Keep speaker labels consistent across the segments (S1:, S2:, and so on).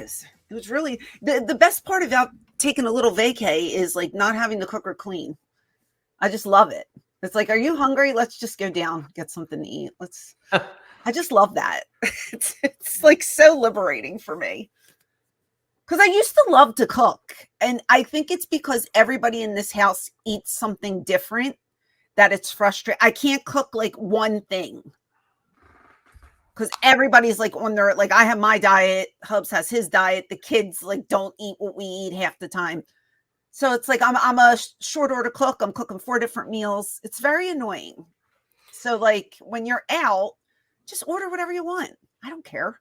S1: is. It was really the best part about taking a little vacay is like not having to cook or clean. I just love it. It's like, are you hungry? Let's just go down, get something to eat. I just love that. It's like so liberating for me. Because I used to love to cook. And I think it's because everybody in this house eats something different that it's frustrating. I can't cook like one thing. Because everybody's like on their, like I have my diet, Hubs has his diet. The kids like don't eat what we eat half the time. So it's like I'm a short order cook. I'm cooking 4 different meals. It's very annoying. So like when you're out, just order whatever you want. I don't care.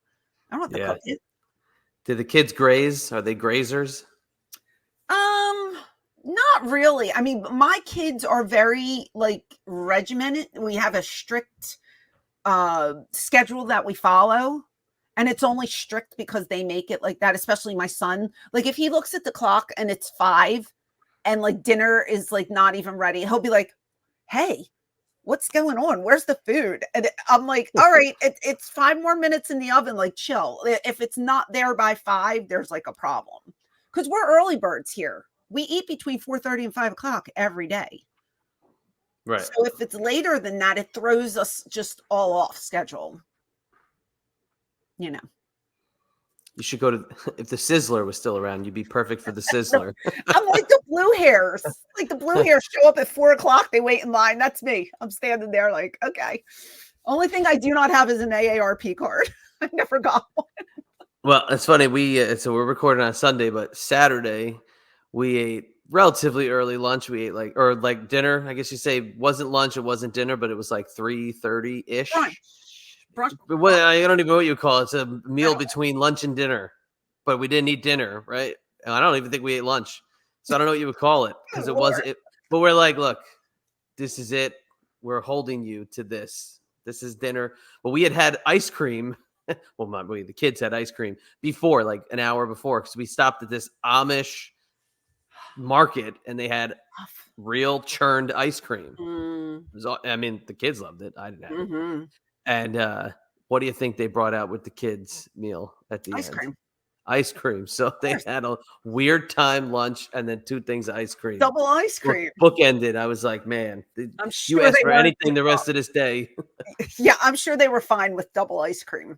S1: I don't have to cook it.
S2: Do the kids graze? Are they grazers?
S1: Not really. I mean, my kids are very like regimented. We have a strict schedule that we follow. And it's only strict because they make it like that, especially my son. Like if he looks at the clock and it's 5 and like dinner is like not even ready, he'll be like, hey, what's going on? Where's the food? And I'm like, all right, it's 5 more minutes in the oven. Like chill. If it's not there by 5, there's like a problem. Because we're early birds here. We eat between 4:30 and 5 o'clock every day.
S2: Right.
S1: So if it's later than that, it throws us just all off schedule. You know,
S2: you should go to, if the Sizzler was still around, you'd be perfect for the Sizzler.
S1: I'm like the blue hairs. Like the blue hairs show up at 4 o'clock. They wait in line. That's me. I'm standing there like, okay. Only thing I do not have is an AARP card. I never got one.
S2: Well, it's funny. So we're recording on Sunday, but Saturday we ate relatively early lunch. We ate like dinner. I guess you say wasn't lunch. It wasn't dinner, but it was like 3:30-ish. Well, I don't even know what you call it. It's a meal between lunch and dinner, but we didn't eat dinner, right? And I don't even think we ate lunch, so I don't know what you would call it because it wasn't. But we're like, look, this is it. We're holding you to this. This is dinner. But we had ice cream. Well, the kids had ice cream before, like an hour before, because we stopped at this Amish market and they had real churned ice cream. I mean, the kids loved it. I didn't have it. And what do you think they brought out with the kids' meal at the end? Ice cream. So they had a weird time lunch and then 2 things of ice cream.
S1: Double ice cream.
S2: Bookended. I was like, man,
S1: I'm sure
S2: you asked for anything the rest of this day.
S1: Yeah, I'm sure they were fine with double ice cream.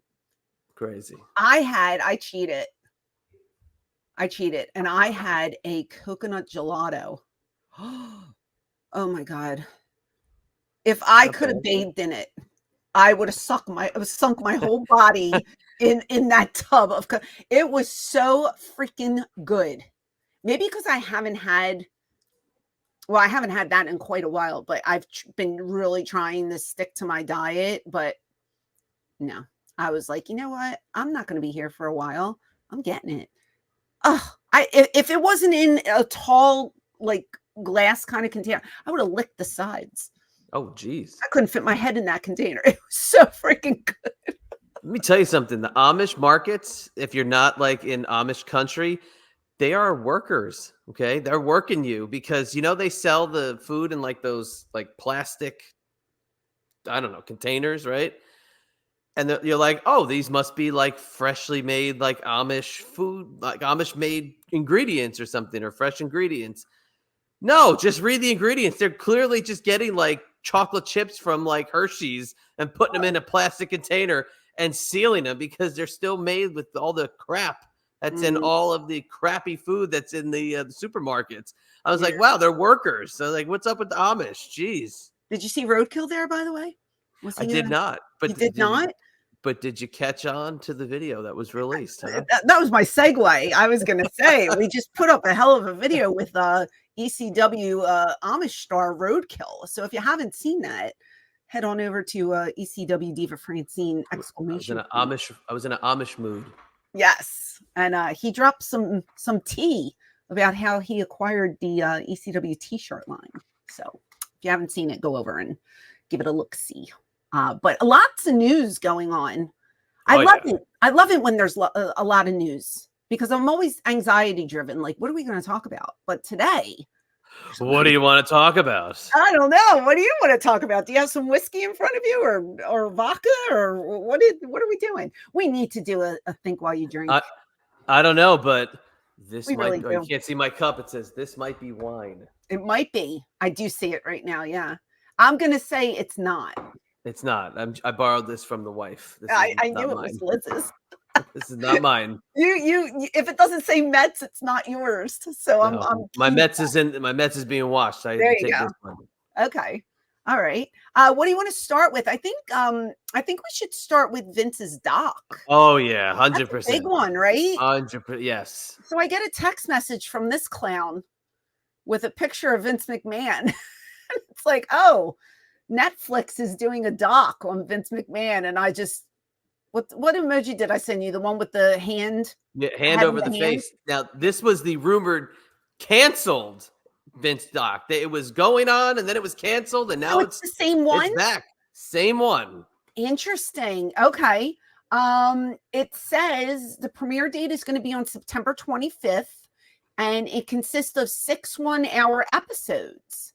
S2: Crazy.
S1: I cheated. And I had a coconut gelato. Oh my God. If I could have bathed in it, I would have sunk my whole body in that tub of it was so freaking good. Maybe because I haven't had that in quite a while, but I've been really trying to stick to my diet. But no, I was like, you know what? I'm not going to be here for a while. I'm getting it. Oh, if it wasn't in a tall, like glass kind of container, I would have licked the sides.
S2: Oh, geez.
S1: I couldn't fit my head in that container. It was so freaking good.
S2: Let me tell you something. The Amish markets, if you're not like in Amish country, they are workers. Okay. They're working you because, they sell the food in like those like plastic, I don't know, containers, right? And you're like, oh, these must be like freshly made, like Amish food, like Amish made ingredients or something, or fresh ingredients. No, just read the ingredients. They're clearly just getting like chocolate chips from like Hershey's and putting them in a plastic container and sealing them because they're still made with all the crap that's in all of the crappy food that's in the supermarkets. I was like, wow, they're workers. So like, what's up with the Amish? Jeez.
S1: Did you see Roadkill there, by the way?
S2: I did not. But
S1: you did not?
S2: But did you catch on to the video that was released? Huh?
S1: That was my segue. I was going to say, we just put up a hell of a video with ECW Amish star Roadkill. So if you haven't seen that, head on over to ECW Diva Francine !
S2: I was in an Amish mood.
S1: Yes, and he dropped some tea about how he acquired the ECW T-shirt line. So if you haven't seen it, go over and give it a look-see. But lots of news going on. I love it. I love it when there's a lot of news because I'm always anxiety driven. Like, what are we going to talk about? But today,
S2: what do you want to talk about?
S1: I don't know. What do you want to talk about? Do you have some whiskey in front of you, or vodka, or what are we doing? We need to do a think while you drink.
S2: I don't know, but this
S1: We
S2: might
S1: really
S2: be. Oh, you
S1: do.
S2: can't see my cup. It says this might be wine.
S1: It might be. I do see it right now. Yeah. I'm going to say it's not.
S2: It's not. I borrowed this from the wife. This is
S1: I
S2: not
S1: knew it was
S2: mine.
S1: Liz's.
S2: This is not mine.
S1: If it doesn't say Mets, it's not yours. So I'm
S2: No, my
S1: keen.
S2: Mets is being washed. I had
S1: There
S2: to
S1: you
S2: take
S1: go.
S2: this one.
S1: Okay. All right. What do you want to start with? I think we should start with Vince's doc.
S2: Oh yeah,
S1: That's a big
S2: 100%.
S1: one, right?
S2: 100%. Yes.
S1: So I get a text message from this clown with a picture of Vince McMahon. It's like, oh, Netflix is doing a doc on Vince McMahon, and I just what emoji did I send you? The one with the hand?
S2: Yeah, hand over the face. Now, this was the rumored canceled Vince doc. It was going on, and then it was canceled, and now
S1: So it's the same one?
S2: It's back. Same one.
S1: Interesting. Okay. It says the premiere date is going to be on September 25th, and it consists of 6 1-hour episodes.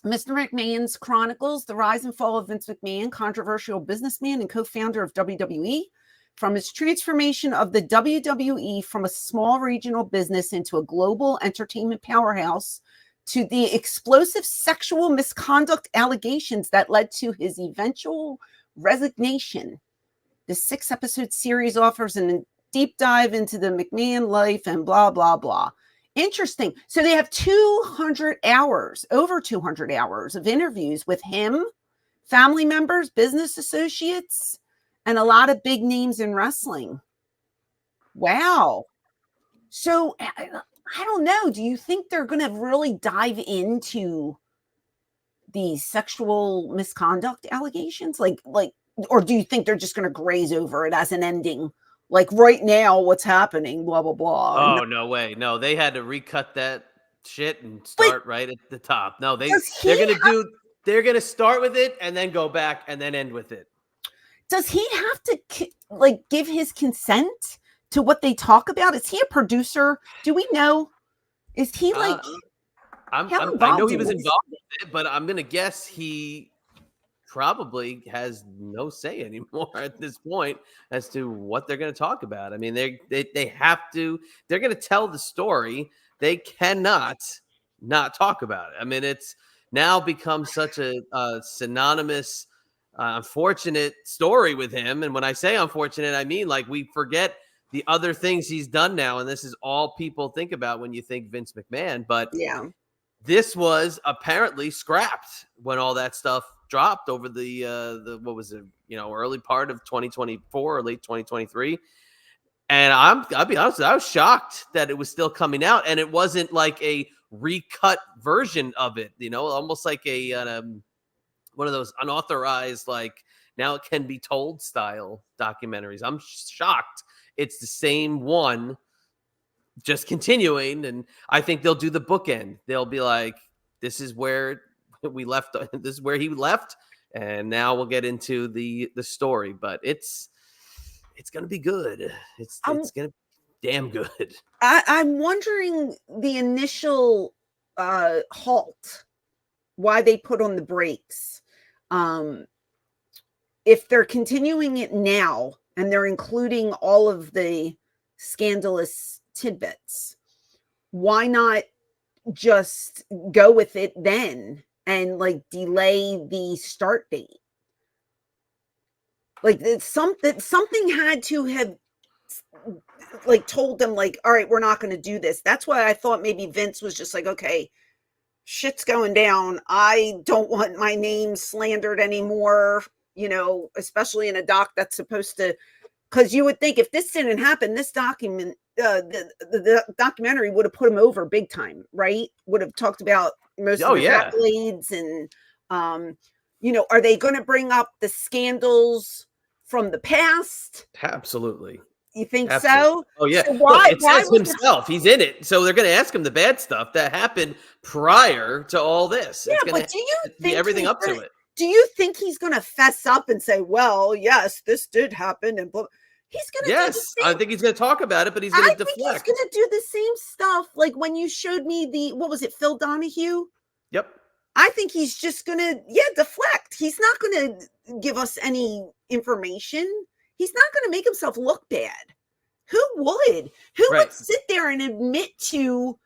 S1: Mr. McMahon's chronicles the rise and fall of Vince McMahon, controversial businessman and co-founder of WWE, from his transformation of the WWE from a small regional business into a global entertainment powerhouse to the explosive sexual misconduct allegations that led to his eventual resignation. The 6-episode series offers a deep dive into the McMahon life and blah, blah, blah. Interesting. So they have 200 hours, over 200 hours of interviews with him, family members, business associates, and a lot of big names in wrestling. Wow. So I don't know. Do you think they're going to really dive into the sexual misconduct allegations? Or do you think they're just going to graze over it as an ending? Like right now, what's happening, blah, blah, blah.
S2: Oh, no way. No, they had to recut that shit and start right at the top. No, they're going to start with it and then go back and then end with it.
S1: Does he have to give his consent to what they talk about? Is he a producer? Do we know? Is he
S2: I know he was involved with it, but I'm going to guess he probably has no say anymore at this point as to what they're going to talk about. I mean, they have to. They're going to tell the story. They cannot not talk about it. I mean, it's now become such a synonymous, unfortunate story with him. And when I say unfortunate, I mean like we forget the other things he's done now, and this is all people think about when you think Vince McMahon. But
S1: yeah,
S2: this was apparently scrapped when all that stuff dropped over the what was it, early part of 2024 or late 2023. And I'll be honest, I was shocked that it was still coming out, and it wasn't like a recut version of it, almost like a one of those unauthorized, like now it can be told style documentaries. I'm shocked it's the same one, just continuing. And I think they'll do the bookend. They'll be like, this is where we left. This is where he left. And now we'll get into the story, but it's going to be good. It's going to be damn good.
S1: I'm wondering the initial halt, why they put on the brakes. If they're continuing it now and they're including all of the scandalous tidbits, why not just go with it then and delay the start date? Something had to have told them all right, we're not going to do this. That's why I thought maybe Vince was just like, okay, shit's going down. I don't want my name slandered anymore, especially in a doc that's supposed to, because you would think if this didn't happen, this document, the documentary would have put him over big time, right? Would have talked about most of his accolades and, are they going to bring up the scandals from the past?
S2: Absolutely.
S1: You think so?
S2: Oh yeah. So why says himself. He's in it, so they're going to ask him the bad stuff that happened prior to all this.
S1: Yeah, but do you think
S2: everything up to it?
S1: Do you think he's going to fess up and say, "Well, yes, this did happen," and blah? He's going to.
S2: Yes, I think he's going to talk about it, but he's going to deflect.
S1: He's going to do the same stuff like when you showed me what was it, Phil Donahue?
S2: Yep.
S1: I think he's just going to deflect. He's not going to give us any information. He's not going to make himself look bad. Who would? Who
S2: Right.
S1: would sit there and admit to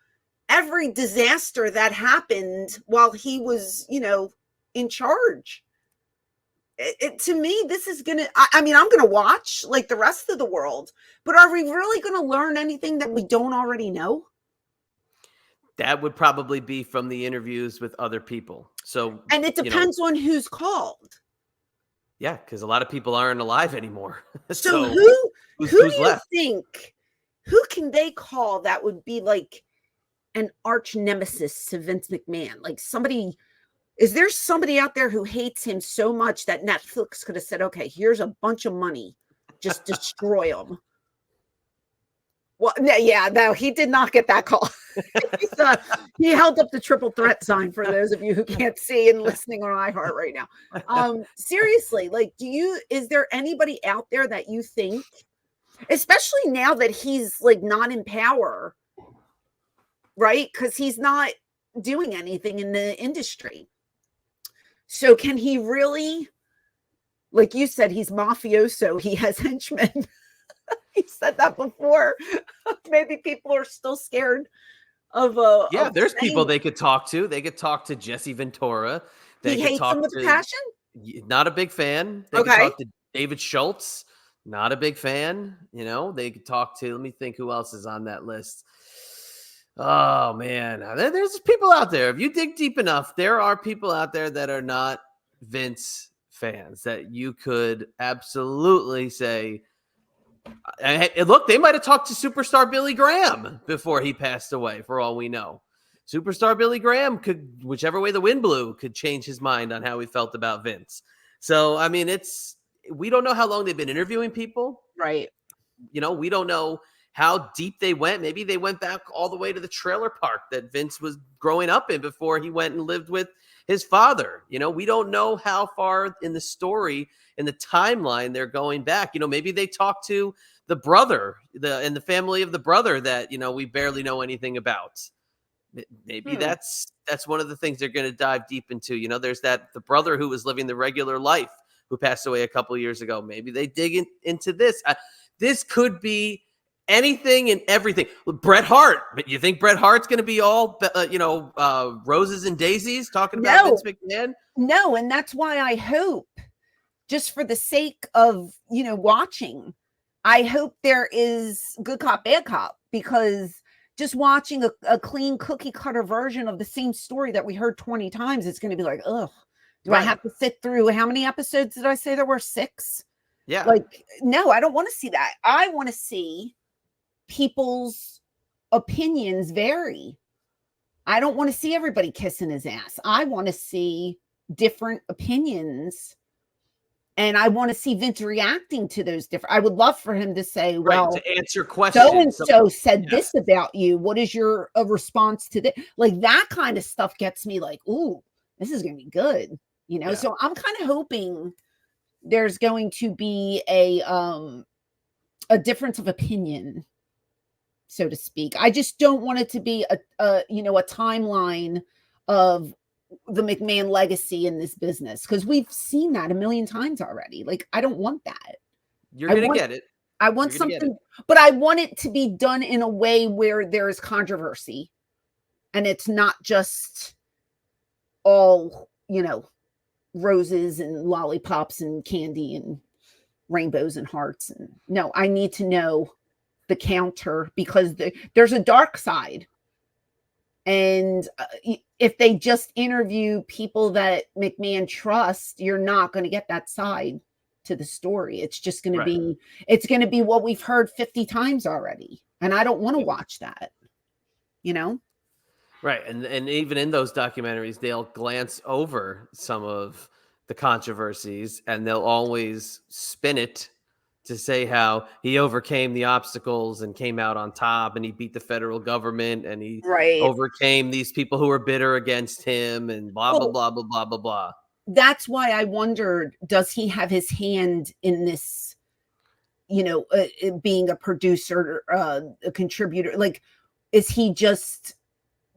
S1: every disaster that happened while he was, in charge? To me, this is gonna. I mean, I'm gonna watch like the rest of the world, but are we really gonna learn anything that we don't already know?
S2: That would probably be from the interviews with other people. So,
S1: And it depends on who's called.
S2: yeah, because a lot of people aren't alive anymore.
S1: So
S2: So
S1: who
S2: who's
S1: do you
S2: left?
S1: think? Who can they call that would be like an arch nemesis to Vince McMahon? Like somebody. Is there somebody out there who hates him so much that Netflix could have said, okay, here's a bunch of money, just destroy him? Well, no, he did not get that call. He held up the triple threat sign for those of you who can't see and listening on iHeart right now. Seriously, like, is there anybody out there that you think, especially now that he's like not in power, right? Because he's not doing anything in the industry. So can he really, like you said, he's mafioso, he has henchmen. He said that before. Maybe people are still scared of
S2: There's people they could talk to. They could talk to Jesse Ventura.
S1: He hates him with passion?
S2: Not a big fan. They could talk to David Schultz. Not a big fan. They could talk to, let me think who else is on that list. Oh man, there's people out there. If you dig deep enough, there are people out there that are not Vince fans that you could absolutely say, and look, they might have talked to superstar Billy Graham before he passed away, for all we know. Superstar Billy Graham could, whichever way the wind blew, could change his mind on how he felt about Vince. So, I mean, we don't know how long they've been interviewing people.
S1: Right.
S2: We don't know how deep they went. Maybe they went back all the way to the trailer park that Vince was growing up in before he went and lived with his father. We don't know how far in the story, in the timeline, they're going back. Maybe they talked to the brother and the family of the brother that, we barely know anything about. Maybe that's one of the things they're going to dive deep into. There's the brother who was living the regular life who passed away a couple of years ago. Maybe they dig into this. This could be anything and everything. Bret Hart. But you think Bret Hart's going to be all, roses and daisies talking about Vince McMahon?
S1: No, and that's why I hope, just for the sake of, watching, I hope there is good cop, bad cop, because just watching a clean cookie cutter version of the same story that we heard 20 times, it's going to be like, ugh, do I have to sit through, how many episodes did I say there were? 6?
S2: Yeah.
S1: Like, no, I don't want to see that. I want to see people's opinions vary. I don't want to see everybody kissing his ass. I want to see different opinions, and I want to see Vince reacting to those different. I would love for him to say, well,
S2: to answer questions.
S1: So and so said this about you. What is your response to that? Like, that kind of stuff gets me like, ooh, this is going to be good. So I'm kind of hoping there's going to be a difference of opinion, so to speak. I just don't want it to be a timeline of the McMahon legacy in this business, because we've seen that a million times already. Like, I don't want that.
S2: You're going to get it.
S1: I want something, but I want it to be done in a way where there is controversy, and it's not just all, roses and lollipops and candy and rainbows and hearts. And no, I need to know the counter, because there's a dark side. And if they just interview people that McMahon trusts, you're not going to get that side to the story. It's just going to be, it's going to be what we've heard 50 times already. And I don't want to watch that,
S2: Right. And even in those documentaries, they'll glance over some of the controversies, and they'll always spin it to say how he overcame the obstacles and came out on top, and he beat the federal government, and he overcame these people who were bitter against him, and blah, blah, blah, blah, blah, blah, blah.
S1: That's why I wondered, does he have his hand in this, being a producer, a contributor? Like, is he just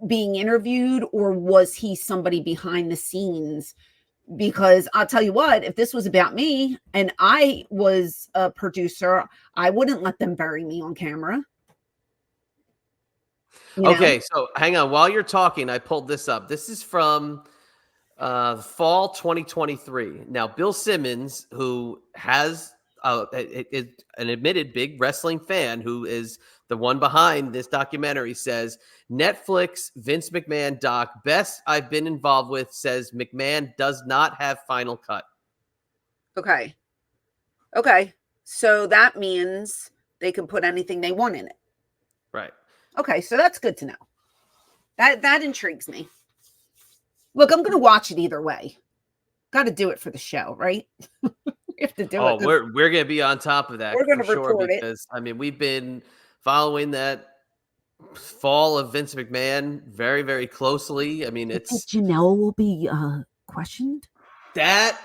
S1: being interviewed, or was he somebody behind the scenes Because I'll tell you what, if this was about me and I was a producer, I wouldn't let them bury me on camera.
S2: Okay, so hang on. While you're talking, I pulled this up. This is from fall 2023. Now, Bill Simmons, who has an admitted big wrestling fan, who is the one behind this documentary, says Netflix Vince McMahon doc best I've been involved with, says McMahon does not have final cut.
S1: Okay. So that means they can put anything they want in it.
S2: Right.
S1: Okay, so that's good to know. That intrigues me. Look, I'm going to watch it either way. Got to do it for the show, right? We have to do it.
S2: We're going to be on top of that.
S1: We're going to report
S2: because, I mean, we've been following that fall of Vince McMahon very, very closely. I mean, it's
S1: Janelle will be questioned.
S2: That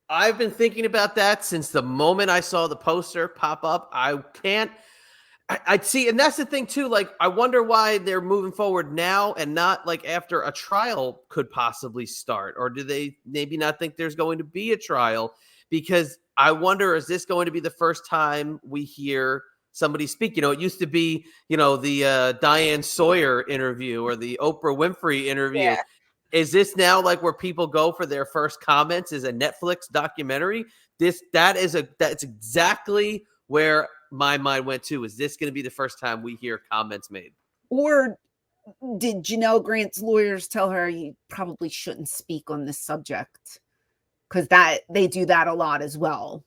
S2: I've been thinking about that since the moment I saw the poster pop up. I'd see, and that's the thing too. Like, I wonder why they're moving forward now and not like after a trial could possibly start, or do they maybe not think there's going to be a trial? Because I wonder, is this going to be the first time we hear somebody speak? It used to be, the Diane Sawyer interview or the Oprah Winfrey interview.
S1: Yeah.
S2: Is this now like where people go for their first comments? Is a Netflix documentary? That's exactly where my mind went to. Is this going to be the first time we hear comments made?
S1: Or did Janelle Grant's lawyers tell her you probably shouldn't speak on this subject? Because they do that a lot as well.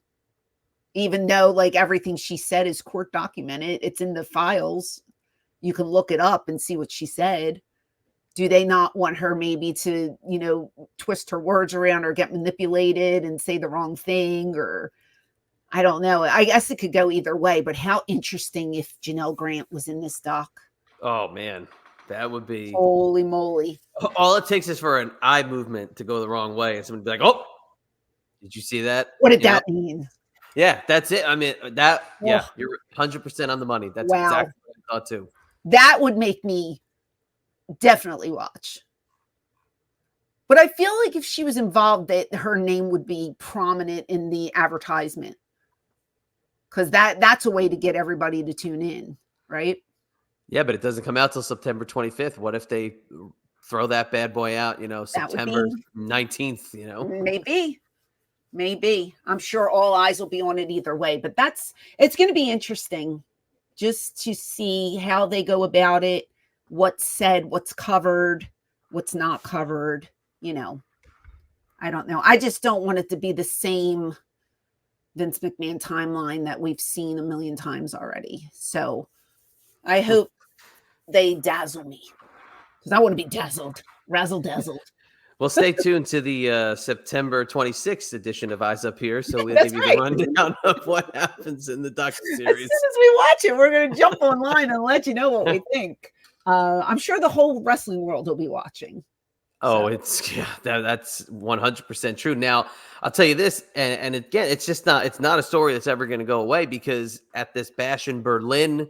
S1: Even though like everything she said is court documented, it's in the files. You can look it up and see what she said. Do they not want her maybe to, twist her words around or get manipulated and say the wrong thing? Or I don't know. I guess it could go either way, but how interesting if Janelle Grant was in this doc.
S2: Oh, man. That would be...
S1: Holy moly.
S2: All it takes is for an eye movement to go the wrong way and someone be like, oh, did you see that?
S1: What did that mean?
S2: Yeah, that's it. I mean, you're 100% on the money. That's exactly what I thought too.
S1: That would make me definitely watch. But I feel like if she was involved, that her name would be prominent in the advertisement. Because that's a way to get everybody to tune in, right?
S2: Yeah, but it doesn't come out till September 25th. What if they throw that bad boy out, September 19th, Maybe. I'm sure all eyes will be on it either way. But it's going to be interesting just to see how they go about it, what's said, what's covered, what's not covered. I don't know. I just don't want it to be the same Vince McMahon timeline that we've seen a million times already. So I hope they dazzle me, because I want to be dazzled, razzle-dazzled. Well, stay tuned to the September 26th edition of Eyes Up Here, so we'll give you the rundown of what happens in the docuseries. As soon as
S1: we watch it, we're going to jump online and let you know what we think. I'm sure the whole wrestling world will be watching.
S2: Oh, that's 100% true. Now, I'll tell you this, and again, it's not a story that's ever going to go away, because at this Bash in Berlin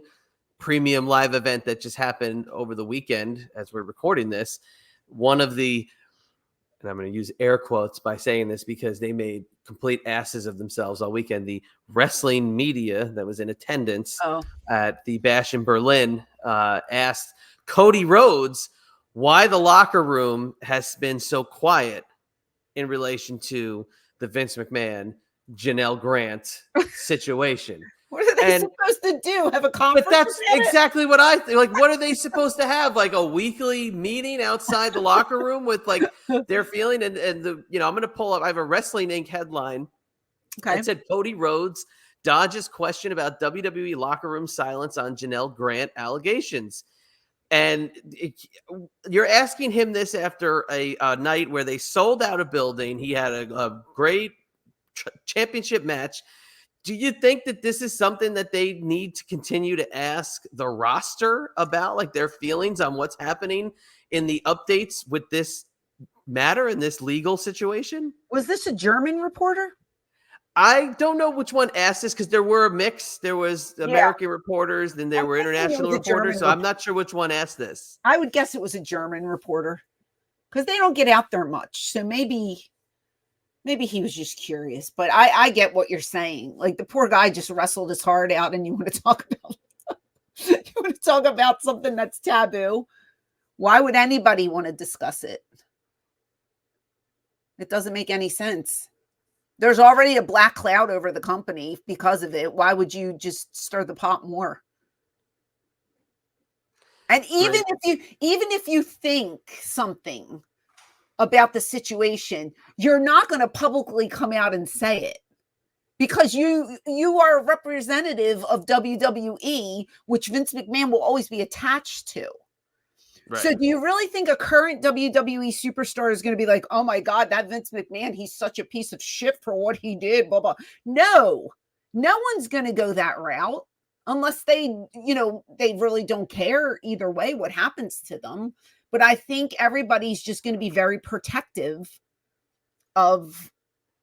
S2: premium live event that just happened over the weekend, as we're recording this, one of the, and I'm going to use air quotes by saying this because they made complete asses of themselves all weekend, the wrestling media that was in attendance at the Bash in Berlin asked Cody Rhodes why the locker room has been so quiet in relation to the Vince McMahon, Janelle Grant situation.
S1: What are they supposed to do? Have a conference?
S2: But that's exactly what I think. Like, what are they supposed to have? Like a weekly meeting outside the locker room with like their feeling and the, I'm going to pull up. I have a Wrestling Inc. headline. Okay. It said Cody Rhodes dodges question about WWE locker room silence on Janelle Grant allegations. And you're asking him this after a night where they sold out a building. He had a great championship match. Do you think that this is something that they need to continue to ask the roster about, like their feelings on what's happening in the updates with this matter and this legal situation?
S1: Was this a German reporter?
S2: I don't know which one asked this, because there were a mix. There was American reporters, then there were international reporters. So I'm not sure which one asked this.
S1: I would guess it was a German reporter. because they don't get out there much. So maybe he was just curious. But I get what you're saying. Like the poor guy just wrestled his heart out, and you want to talk about something that's taboo. Why would anybody want to discuss it? It doesn't make any sense. There's already a black cloud over the company because of it. Why would you just stir the pot more? And even if you think something about the situation, you're not going to publicly come out and say it, because you are a representative of WWE, which Vince McMahon will always be attached to. Right. So do you really think a current WWE superstar is going to be like, oh my God, that Vince McMahon, he's such a piece of shit for what he did, blah, blah. No one's going to go that route unless they really don't care either way what happens to them. But I think everybody's just going to be very protective of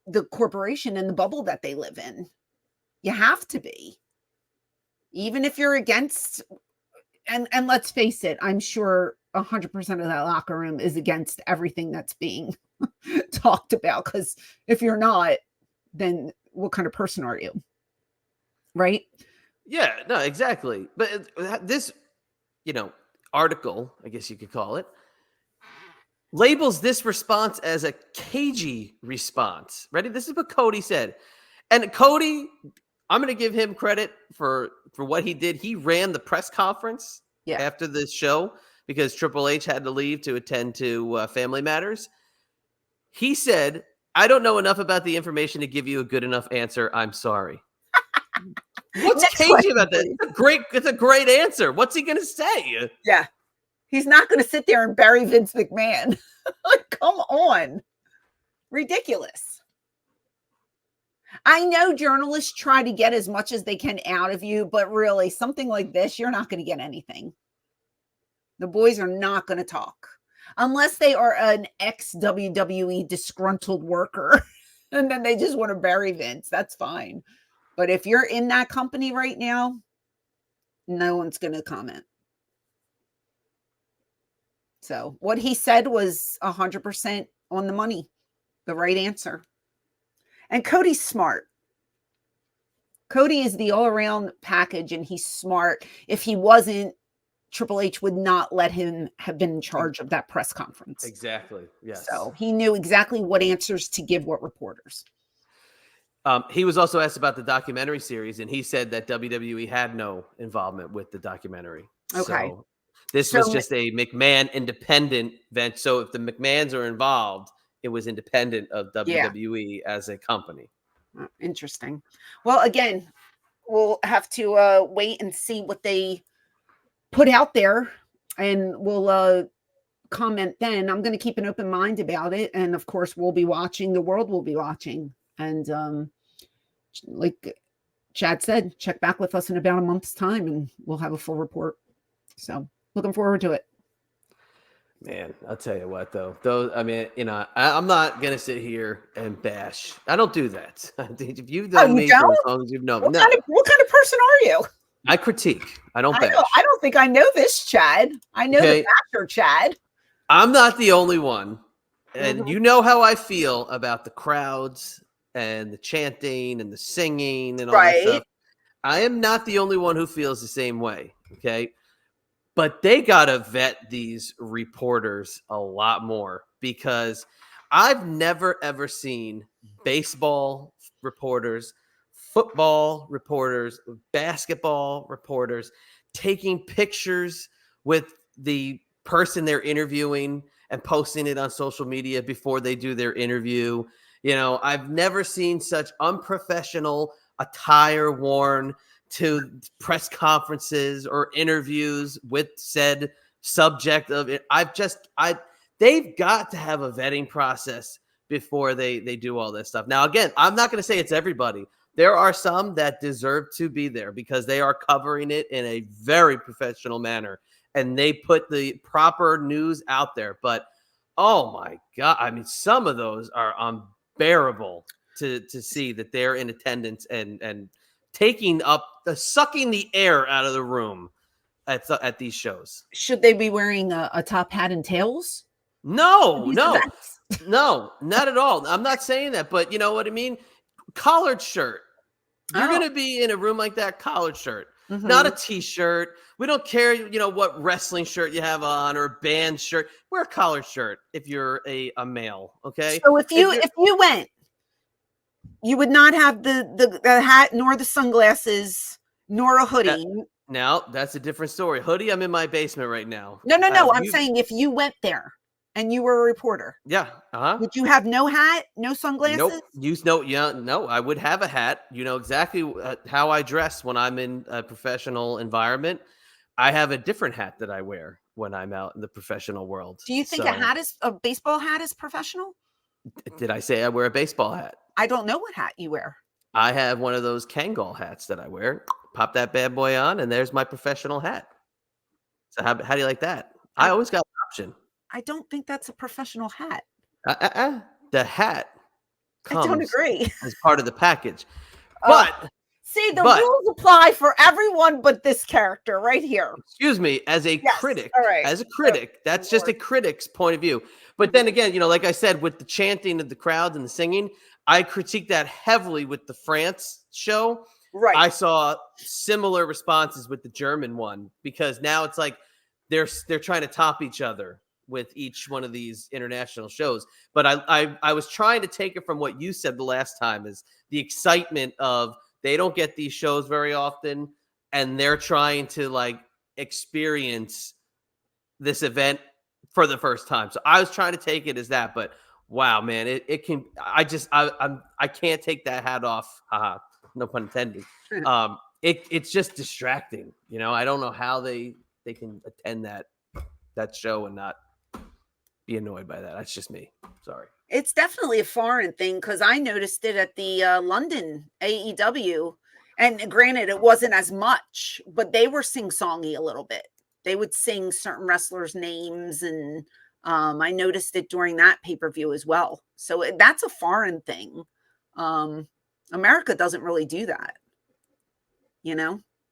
S1: the corporation and the bubble that they live in. You have to be. Even if you're against, and let's face it, I'm sure 100% of that locker room is against everything that's being talked about. Because if you're not, then what kind of person are you? Right?
S2: Yeah, no, exactly. But this, article, I guess you could call it, labels this response as a cagey response. Ready? This is what Cody said. And Cody, I'm going to give him credit for what he did. He ran the press conference after this show because Triple H had to leave to attend to family matters. He said, I don't know enough about the information to give you a good enough answer. I'm sorry. What's cagey about that? It's a great answer. What's he going to say?
S1: Yeah. He's not going to sit there and bury Vince McMahon. Come on. Ridiculous. I know journalists try to get as much as they can out of you, but really something like this, you're not going to get anything. The boys are not going to talk unless they are an ex-WWE disgruntled worker and then they just want to bury Vince. That's fine. But if you're in that company right now, no one's going to comment. So what he said was 100% on the money, the right answer. And Cody's smart. Cody is the all-around package, and he's smart. If he wasn't, Triple H would not let him have been in charge of that press conference.
S2: Exactly, yes.
S1: So he knew exactly what answers to give what reporters.
S2: He was also asked about the documentary series, and he said that WWE had no involvement with the documentary.
S1: Okay.
S2: So this was just a McMahon independent event. So if the McMahons are involved, it was independent of WWE as a company.
S1: Interesting. Well, again, we'll have to wait and see what they put out there, and we'll comment then. I'm going to keep an open mind about it. And of course, we'll be watching. The world will be watching. And like Chad said, check back with us in about a month's time and we'll have a full report. So looking forward to it.
S2: Man, I'll tell you what, though. I'm not going to sit here and bash. I don't do that. If you've known me for as long as you've known me.
S1: What kind of person are you?
S2: I critique. I don't bash.
S1: I don't think I know this, Chad. I know the basher, Chad.
S2: I'm not the only one. And you know how I feel about the crowds and the chanting and the singing and all that stuff. I am not the only one who feels the same way, okay? But they got to vet these reporters a lot more, because I've never, ever seen baseball reporters, football reporters, basketball reporters taking pictures with the person they're interviewing and posting it on social media before they do their interview. I've never seen such unprofessional attire worn to press conferences or interviews with said subject of it. They've got to have a vetting process before they do all this stuff. Now, again, I'm not going to say it's everybody. There are some that deserve to be there because they are covering it in a very professional manner and they put the proper news out there. But oh my God, some of those are unbearable to see that they're in attendance and sucking the air out of the room at these shows.
S1: Should they be wearing a top hat and tails?
S2: No,
S1: these
S2: no,
S1: events?
S2: no, not at all. I'm not saying that, but you know what I mean? Collared shirt. You're
S1: Oh.
S2: going to be in a room like that, collared shirt, not a
S1: Mhm.
S2: t-shirt. We don't care, what wrestling shirt you have on or band shirt. Wear a collared shirt if you're a male, okay?
S1: So if
S2: If
S1: you
S2: you're
S1: if you went, you would not have the hat, nor the sunglasses, nor a
S2: that,
S1: hoodie.
S2: now, that's a different story. Hoodie, I'm in my basement right now.
S1: No, no, no. I'm
S2: You
S1: saying if you went there and you were a reporter,
S2: Yeah, uh-huh.
S1: would you have no hat, no
S2: Nope.
S1: sunglasses?
S2: No, I would have a hat. You know exactly how I dress when I'm in a professional environment. I have a different hat that I wear when I'm out in the professional world.
S1: Do you think
S2: So,
S1: a baseball hat is professional?
S2: did I say I wear a baseball hat?
S1: I don't know what hat you wear.
S2: I have one of those Kangol hats that I wear. Pop that bad boy on, and there's my professional hat. So how do you like that? I
S1: I
S2: always got an option.
S1: I don't think that's a professional hat.
S2: The hat
S1: I don't
S2: comes
S1: agree.
S2: as part of the package.
S1: Oh,
S2: But
S1: see, the
S2: but
S1: rules apply for everyone but this character right here.
S2: excuse me, as a
S1: Yes.
S2: critic,
S1: All right.
S2: that's just a
S1: Lord.
S2: critic's point of view. But then again, like I said, with the chanting of the crowd and the singing, I critique that heavily with the France show.
S1: Right.
S2: I saw similar responses with the German one because now it's like they're trying to top each other with each one of these international shows. But I was trying to take it from what you said the last time is the excitement of they don't get these shows very often and they're trying to like experience this event for the first time. So I was trying to take it as that, but wow, man, it can, I can't take that hat off. Haha, no pun intended. It's just distracting. I don't know how they can attend that show and not be annoyed by that. That's just me. Sorry.
S1: It's definitely a foreign thing because I noticed it at the London AEW. And granted, it wasn't as much, but they were sing-songy a little bit. They would sing certain wrestlers' names, and I noticed it during that pay-per-view as well. So that's a foreign thing. America doesn't really do that,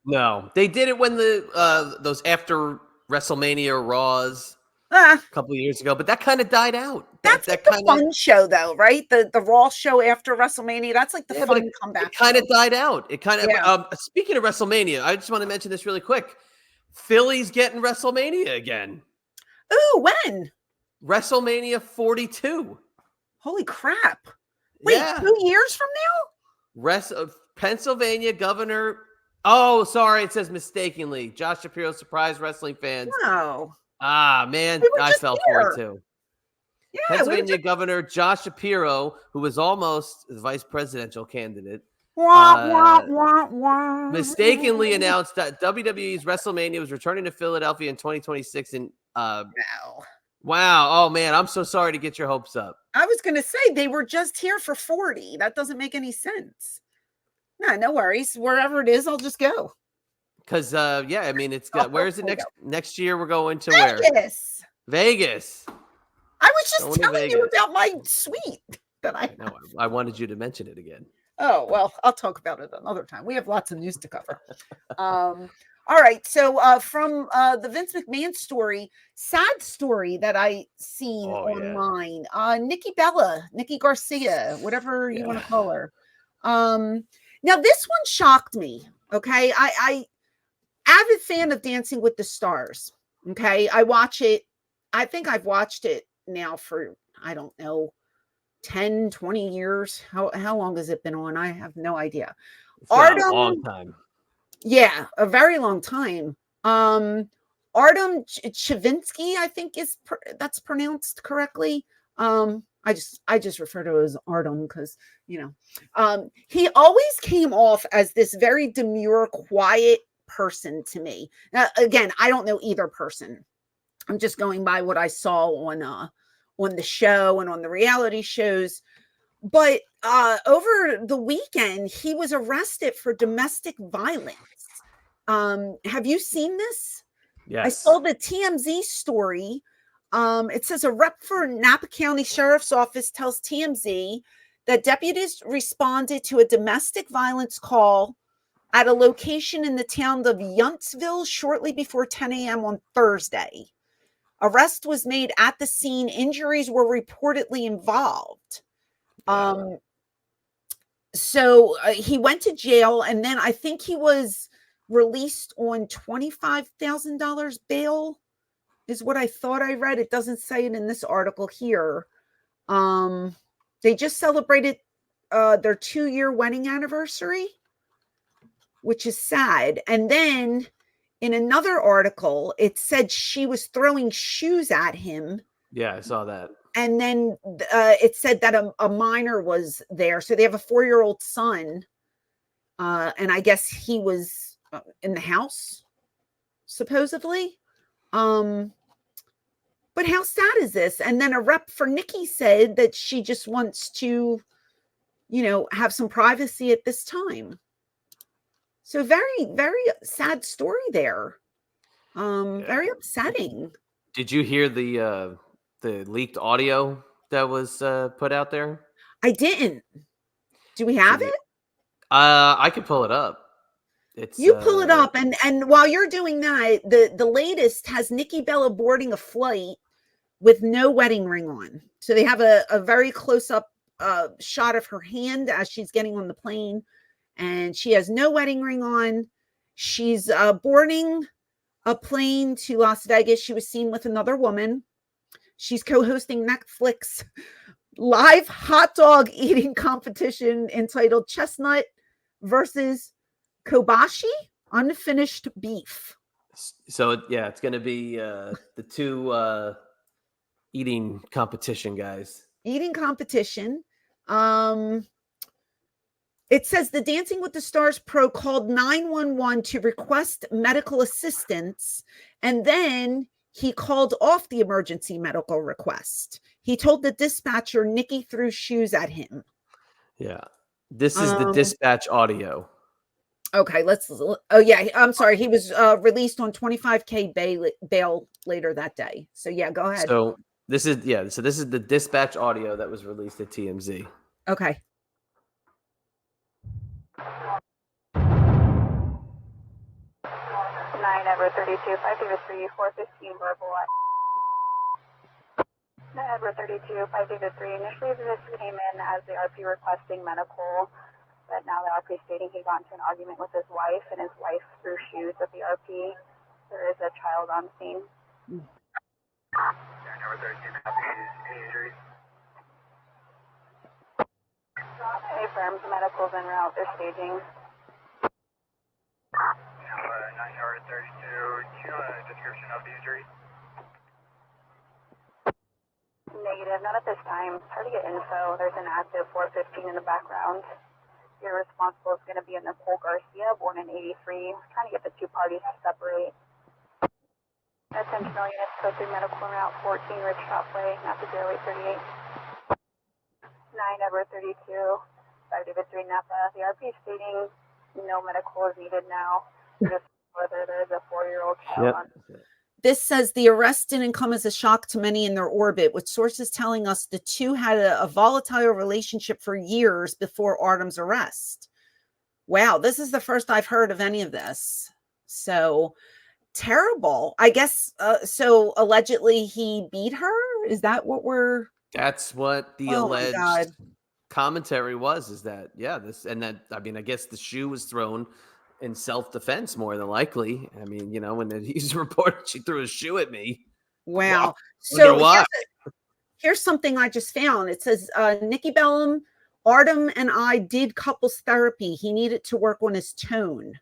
S2: No, they did it when those after WrestleMania Raws
S1: Ah,
S2: a couple of years ago, but that kind of died out.
S1: that's
S2: That
S1: like the
S2: kind of
S1: fun show, though, right? The Raw show after WrestleMania. That's like the
S2: yeah, but
S1: fun
S2: it
S1: comeback
S2: kind of
S1: show.
S2: died out. It kind of
S1: Yeah.
S2: speaking of WrestleMania, I just want to mention this really quick. Philly's getting WrestleMania again.
S1: Ooh, when?
S2: WrestleMania 42.
S1: Holy crap. Wait,
S2: Yeah.
S1: 2 years from
S2: Pennsylvania Governor. Oh, sorry, it says mistakenly. Josh Shapiro surprised wrestling fans.
S1: now? No.
S2: Ah, man,
S1: We were
S2: I
S1: just
S2: fell for it
S1: here.
S2: too.
S1: Yeah, we were
S2: Pennsylvania
S1: just
S2: Governor Josh Shapiro, who was almost the vice presidential candidate,
S1: wah, wah, wah, wah.
S2: mistakenly announced that WWE's WrestleMania was returning to Philadelphia in 2026. And
S1: No.
S2: wow, oh man, I'm so sorry to get your hopes up.
S1: I was going to say they were just here for 40. That doesn't make any sense. No worries. Wherever it is, I'll just go.
S2: Because yeah, I mean, it's got. Where is it next year? We're going to
S1: Vegas.
S2: where? Vegas.
S1: I was just
S2: Going to
S1: telling you
S2: Vegas.
S1: about my suite that I
S2: No, I wanted you to mention it again.
S1: Oh, well, I'll talk about it another time. We have lots of news to cover. All right. So from the Vince McMahon story, sad story that I seen online, Nikki Garcia, whatever you want to call her. Now this one shocked me. Okay. I avid fan of Dancing with the Stars. Okay. I watch it. I think I've watched it now for, I don't know, 10, 20 years. How long has it been on? I have no idea.
S2: It's been a long time.
S1: Yeah, a very long time. Artem Chavinsky, I think that's pronounced correctly. I just refer to him as Artem because he always came off as this very demure, quiet person to me. Now, again, I don't know either person. I'm just going by what I saw on the show and on the reality shows. But over the weekend, he was arrested for domestic violence. Have you seen this?
S2: Yes.
S1: I saw the TMZ story. It says a rep for Napa County Sheriff's Office tells TMZ that deputies responded to a domestic violence call at a location in the town of Yountsville shortly before 10 a.m. on Thursday. Arrest was made at the scene. Injuries were reportedly involved.
S2: Yeah.
S1: So he went to jail, and then I think he was released on $25,000 bail, is what I thought I read. It doesn't say it in this article here. They just celebrated their 2-year wedding anniversary, which is sad. And then in another article, it said she was throwing shoes at him.
S2: Yeah, I saw that.
S1: And then it said that a minor was there. So they have a 4-year-old son. And I guess he was in the house, supposedly. But how sad is this? And then a rep for Nikki said that she just wants to, have some privacy at this time. So very, very sad story there. Very upsetting.
S2: Did you hear the leaked audio that was put out there?
S1: I didn't. Do we have it?
S2: I could pull it up.
S1: You pull it up, and while you're doing that, the latest has Nikki Bella boarding a flight with no wedding ring on. So they have a very close up shot of her hand as she's getting on the plane, and she has no wedding ring on. She's boarding a plane to Las Vegas. She was seen with another woman. She's co-hosting Netflix live hot dog eating competition entitled Chestnut versus Kobashi Unfinished Beef.
S2: So yeah, it's going to be the two eating competition guys.
S1: Eating competition. It says the Dancing with the Stars pro called 911 to request medical assistance, and then he called off the emergency medical request. He told the dispatcher Nikki threw shoes at him.
S2: Yeah. This is the dispatch audio.
S1: Okay, I'm sorry. He was released on $25,000 bail later that day. So yeah, go ahead.
S2: So this is the dispatch audio that was released at TMZ.
S1: Okay.
S3: 9 Edward 32, 503, 415 verbal. 9 Edward 32, 503. Initially, this came in as the RP requesting medical, but now the RP stating he got into an argument with his wife, and his wife threw shoes at the RP. There is a child on scene. 9 Edward 32, copy. Any injuries? It affirms medical's en route. They're staging. 9 Edward 32, do you know a description of the injury? Negative, not at this time. It's hard to get info. There's an active 415 in the background. Your responsible is going to be a Nicole Garcia, born in 83. We're trying to get the two parties to separate. Attention all units, code 3 medical en route 14, Rich Shopway, Napa 0838. 9 Edward 32, 5 David 3 Napa. The RP is stating no medical is needed now. Just whether there's a 4-year-old child on.
S1: This says the arrest didn't come as a shock to many in their orbit, with sources telling us the two had a volatile relationship for years before Artem's arrest. Wow, this is the first I've heard of any of this. So terrible. I guess, so allegedly he beat her? Is that what we're...
S2: That's what the alleged commentary was, is that, yeah, this, and that, I mean, I guess the shoe was thrown in self-defense more than likely. I mean, when he's reported she threw a shoe at me.
S1: Wow.
S2: So why?
S1: Here's something I just found. It says, Nikki Bellum, Artem and I did couples therapy. He needed to work on his tone.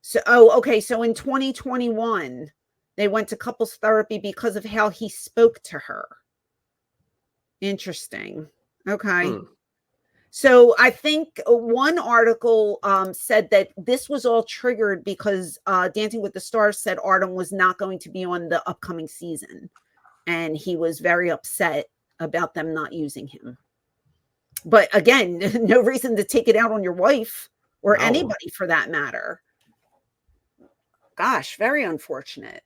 S1: So, okay. So in 2021, they went to couples therapy because of how he spoke to her. Interesting. Okay. So I think one article said that this was all triggered because Dancing with the Stars said Artem was not going to be on the upcoming season. And he was very upset about them not using him. But again, no reason to take it out on your wife or anybody for that matter. Gosh, very unfortunate.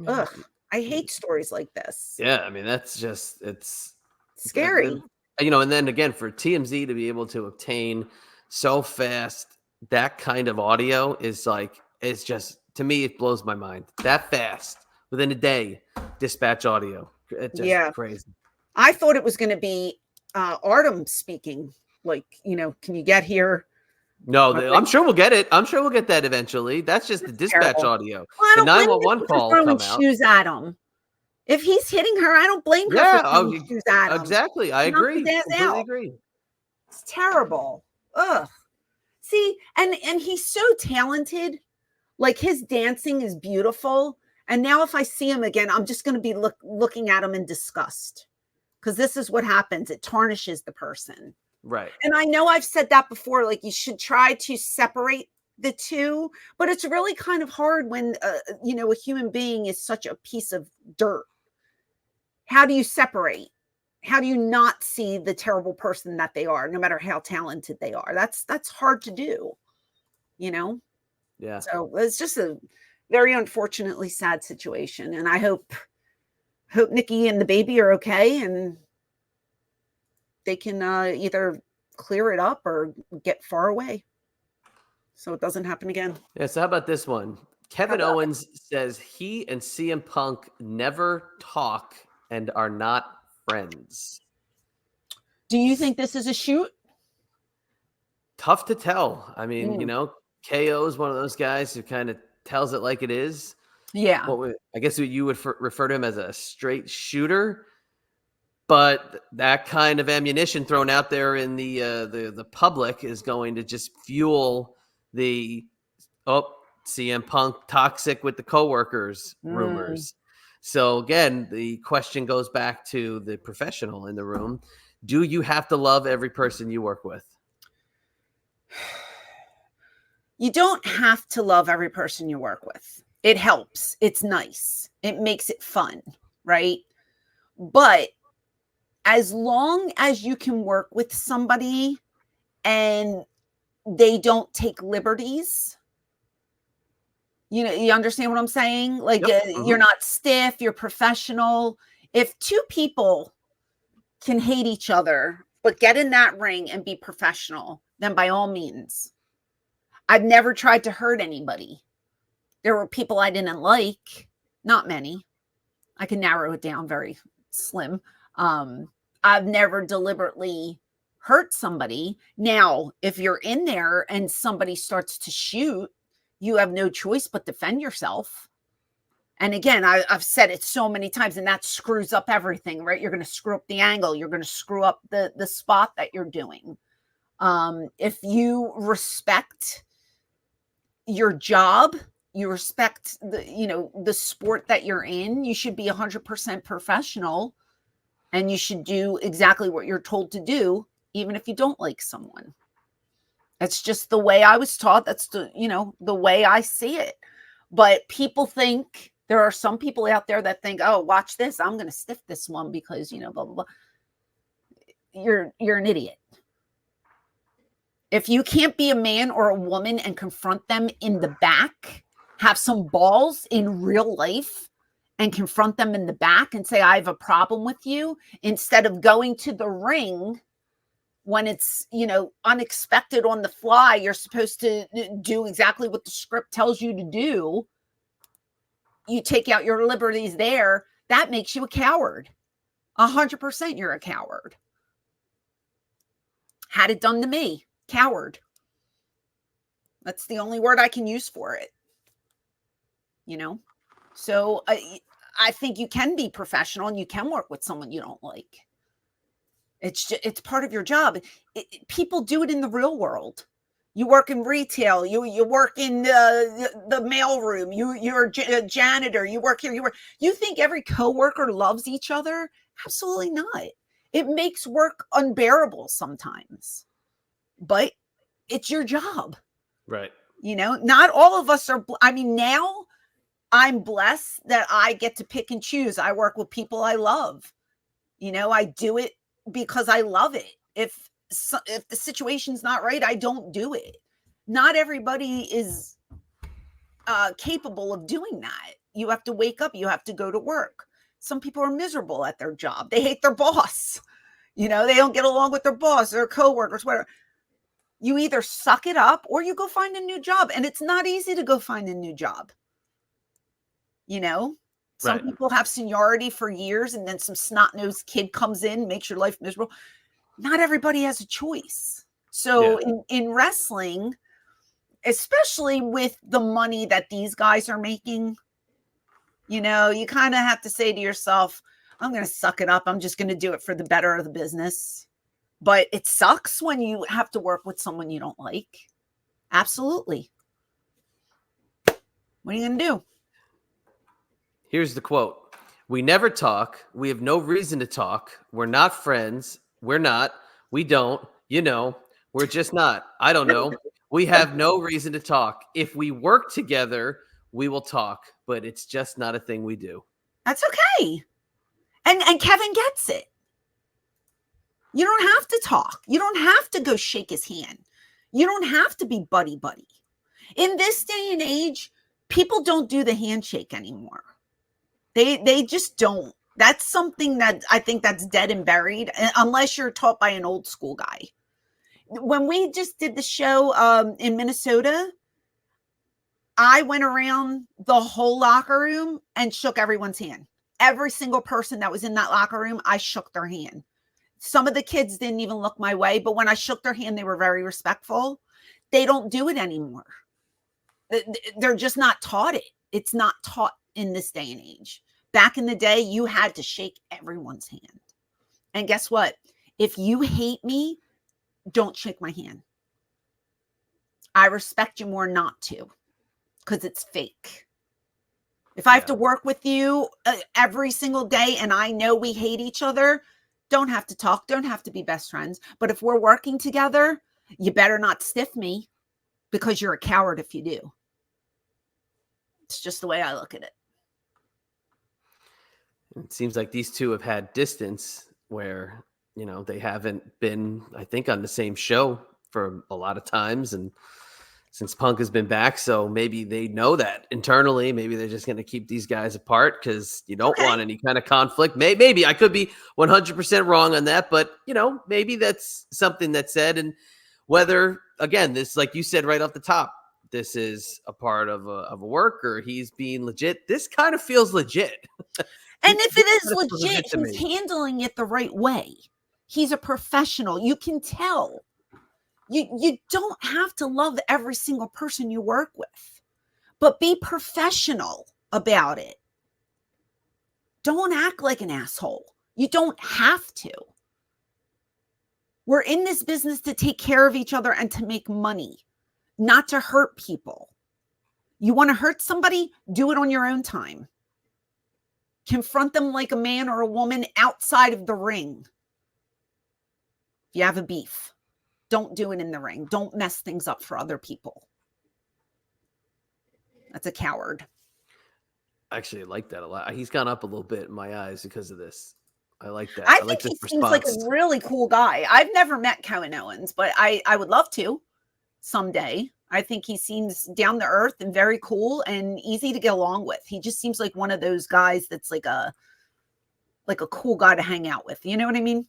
S1: Ugh, I hate stories like this.
S2: Yeah, I mean, that's just, it's
S1: scary.
S2: And then again, for TMZ to be able to obtain so fast that kind of audio is like, it's just, to me, it blows my mind. That fast within a day. Dispatch audio. It's just crazy.
S1: I thought it was going to be Artem speaking. Like, can you get here?
S2: No, I'm sure we'll get it. I'm sure we'll get that eventually. That's just the dispatch audio.
S1: Well, I
S2: the
S1: don't blame
S2: 911
S1: him
S2: call
S1: for throwing
S2: come out.
S1: shoes at him. If he's hitting her, I don't blame her for throwing shoes at him.
S2: Exactly. I agree. Completely agree.
S1: It's terrible. Ugh. See, and he's so talented. Like, his dancing is beautiful. And now if I see him again, I'm just going to be looking at him in disgust. Because this is what happens. It tarnishes the person.
S2: Right.
S1: And I know I've said that before, like, you should try to separate the two, but it's really kind of hard when, a human being is such a piece of dirt. How do you separate? How do you not see the terrible person that they are, no matter how talented they are? That's hard to do,
S2: Yeah.
S1: So it's just a very unfortunately sad situation. And I hope Nikki and the baby are okay and they can either clear it up or get far away so it doesn't happen again.
S2: Yeah, so how about this one? Kevin Owens says he and CM Punk never talk and are not friends.
S1: Do you think this is a shoot?
S2: Tough to tell. I mean, KO is one of those guys who kind of tells it like it is.
S1: Yeah.
S2: I guess you would refer to him as a straight shooter. But that kind of ammunition thrown out there in the public is going to just fuel the CM Punk toxic with the coworkers rumors. So again, the question goes back to the professional in the room. Do you have to love every person you work with?
S1: You don't have to love every person you work with. It helps. It's nice. It makes it fun, right? But as long as you can work with somebody and they don't take liberties, you understand what I'm saying? Like, you're not stiff, you're professional. If two people can hate each other, but get in that ring and be professional, then by all means. I've never tried to hurt anybody. There were people I didn't like, not many. I can narrow it down very slim. I've never deliberately hurt somebody. Now, if you're in there and somebody starts to shoot, you have no choice but defend yourself. And again, I've said it so many times, and that screws up everything, right? You're going to screw up the angle. You're going to screw up the spot that you're doing. If you respect your job, you respect the sport that you're in, you should be 100% professional. And you should do exactly what you're told to do, even if you don't like someone. It's just the way I was taught. That's the way I see it. But people think, there are some people out there that think, oh, watch this, I'm going to stiff this one because, blah, blah, blah. You're an idiot. If you can't be a man or a woman and confront them in the back, have some balls in real life, and confront them in the back and say, I have a problem with you, instead of going to the ring when it's, unexpected on the fly, you're supposed to do exactly what the script tells you to do. You take out your liberties there. That makes you a coward. 100% you're a coward. Had it done to me. Coward. That's the only word I can use for it. So I think you can be professional and you can work with someone you don't like. It's part of your job. People do it in the real world. You work in retail. You work in the mailroom. You're a janitor. You work here. You think every coworker loves each other? Absolutely not. It makes work unbearable sometimes, but it's your job.
S2: Right.
S1: Not all of us are. Now I'm blessed that I get to pick and choose. I work with people I love. I do it because I love it. If the situation's not right, I don't do it. Not everybody is capable of doing that. You have to wake up. You have to go to work. Some people are miserable at their job. They hate their boss. They don't get along with their boss, their coworkers, whatever. You either suck it up or you go find a new job. And it's not easy to go find a new job. Some
S2: Right.
S1: people have seniority for years, and then some snot-nosed kid comes in, makes your life miserable. Not everybody has a choice. So in wrestling, especially with the money that these guys are making, you know, you kind of have to say to yourself, I'm going to suck it up. I'm just going to do it for the better of the business. But it sucks when you have to work with someone you don't like. Absolutely. What are you going to do?
S2: Here's the quote. We never talk. We have no reason to talk. We're not friends. We're not. We don't. You know, we're just not. I don't know. We have no reason to talk. If we work together, we will talk, but it's just not a thing we do.
S1: That's okay. And Kevin gets it. You don't have to talk. You don't have to go shake his hand. You don't have to be buddy-buddy. In this day and age, people don't do the handshake anymore. They just don't. That's something that I think that's dead and buried, unless you're taught by an old school guy. When we just did the show in Minnesota, I went around the whole locker room and shook everyone's hand. Every single person that was in that locker room, I shook their hand. Some of the kids didn't even look my way, but when I shook their hand, they were very respectful. They don't do it anymore. They're just not taught it. It's not taught in this day and age. Back in the day, you had to shake everyone's hand. And guess what? If you hate me, don't shake my hand. I respect you more not to, because it's fake. If I have to work with you every single day and I know we hate each other, don't have to talk, don't have to be best friends. But if we're working together, you better not stiff me, because you're a coward if you do. It's just the way I look at it.
S2: It seems like these two have had distance where, you know, they haven't been, I think, on the same show for a lot of times. And since Punk has been back, so maybe they know that internally. Maybe they're just going to keep these guys apart because you don't want any kind of conflict. Maybe I could be 100% wrong on that, but, you know, maybe that's something that's said. And whether, again, this, like you said right off the top, this is a part of a work or he's being legit. This kind of feels legit.
S1: And if it is legit, he's handling it the right way. He's a professional. You can tell. You don't have to love every single person you work with, but be professional about it. Don't act like an asshole. You don't have to. We're in this business to take care of each other and to make money, not to hurt people. You want to hurt somebody? Do it on your own time. Confront them like a man or a woman outside of the ring. If you have a beef, don't do it in the ring. Don't mess things up for other people. That's a coward.
S2: Actually, I like that a lot. He's gone up a little bit in my eyes because of this. I like that.
S1: I
S2: like
S1: think
S2: this
S1: he
S2: response.
S1: seems like a really cool guy. I've never met Kevin Owens, but I would love to someday. I think he seems down to earth and very cool and easy to get along with. He just seems like one of those guys that's like a cool guy to hang out with. You know what I mean?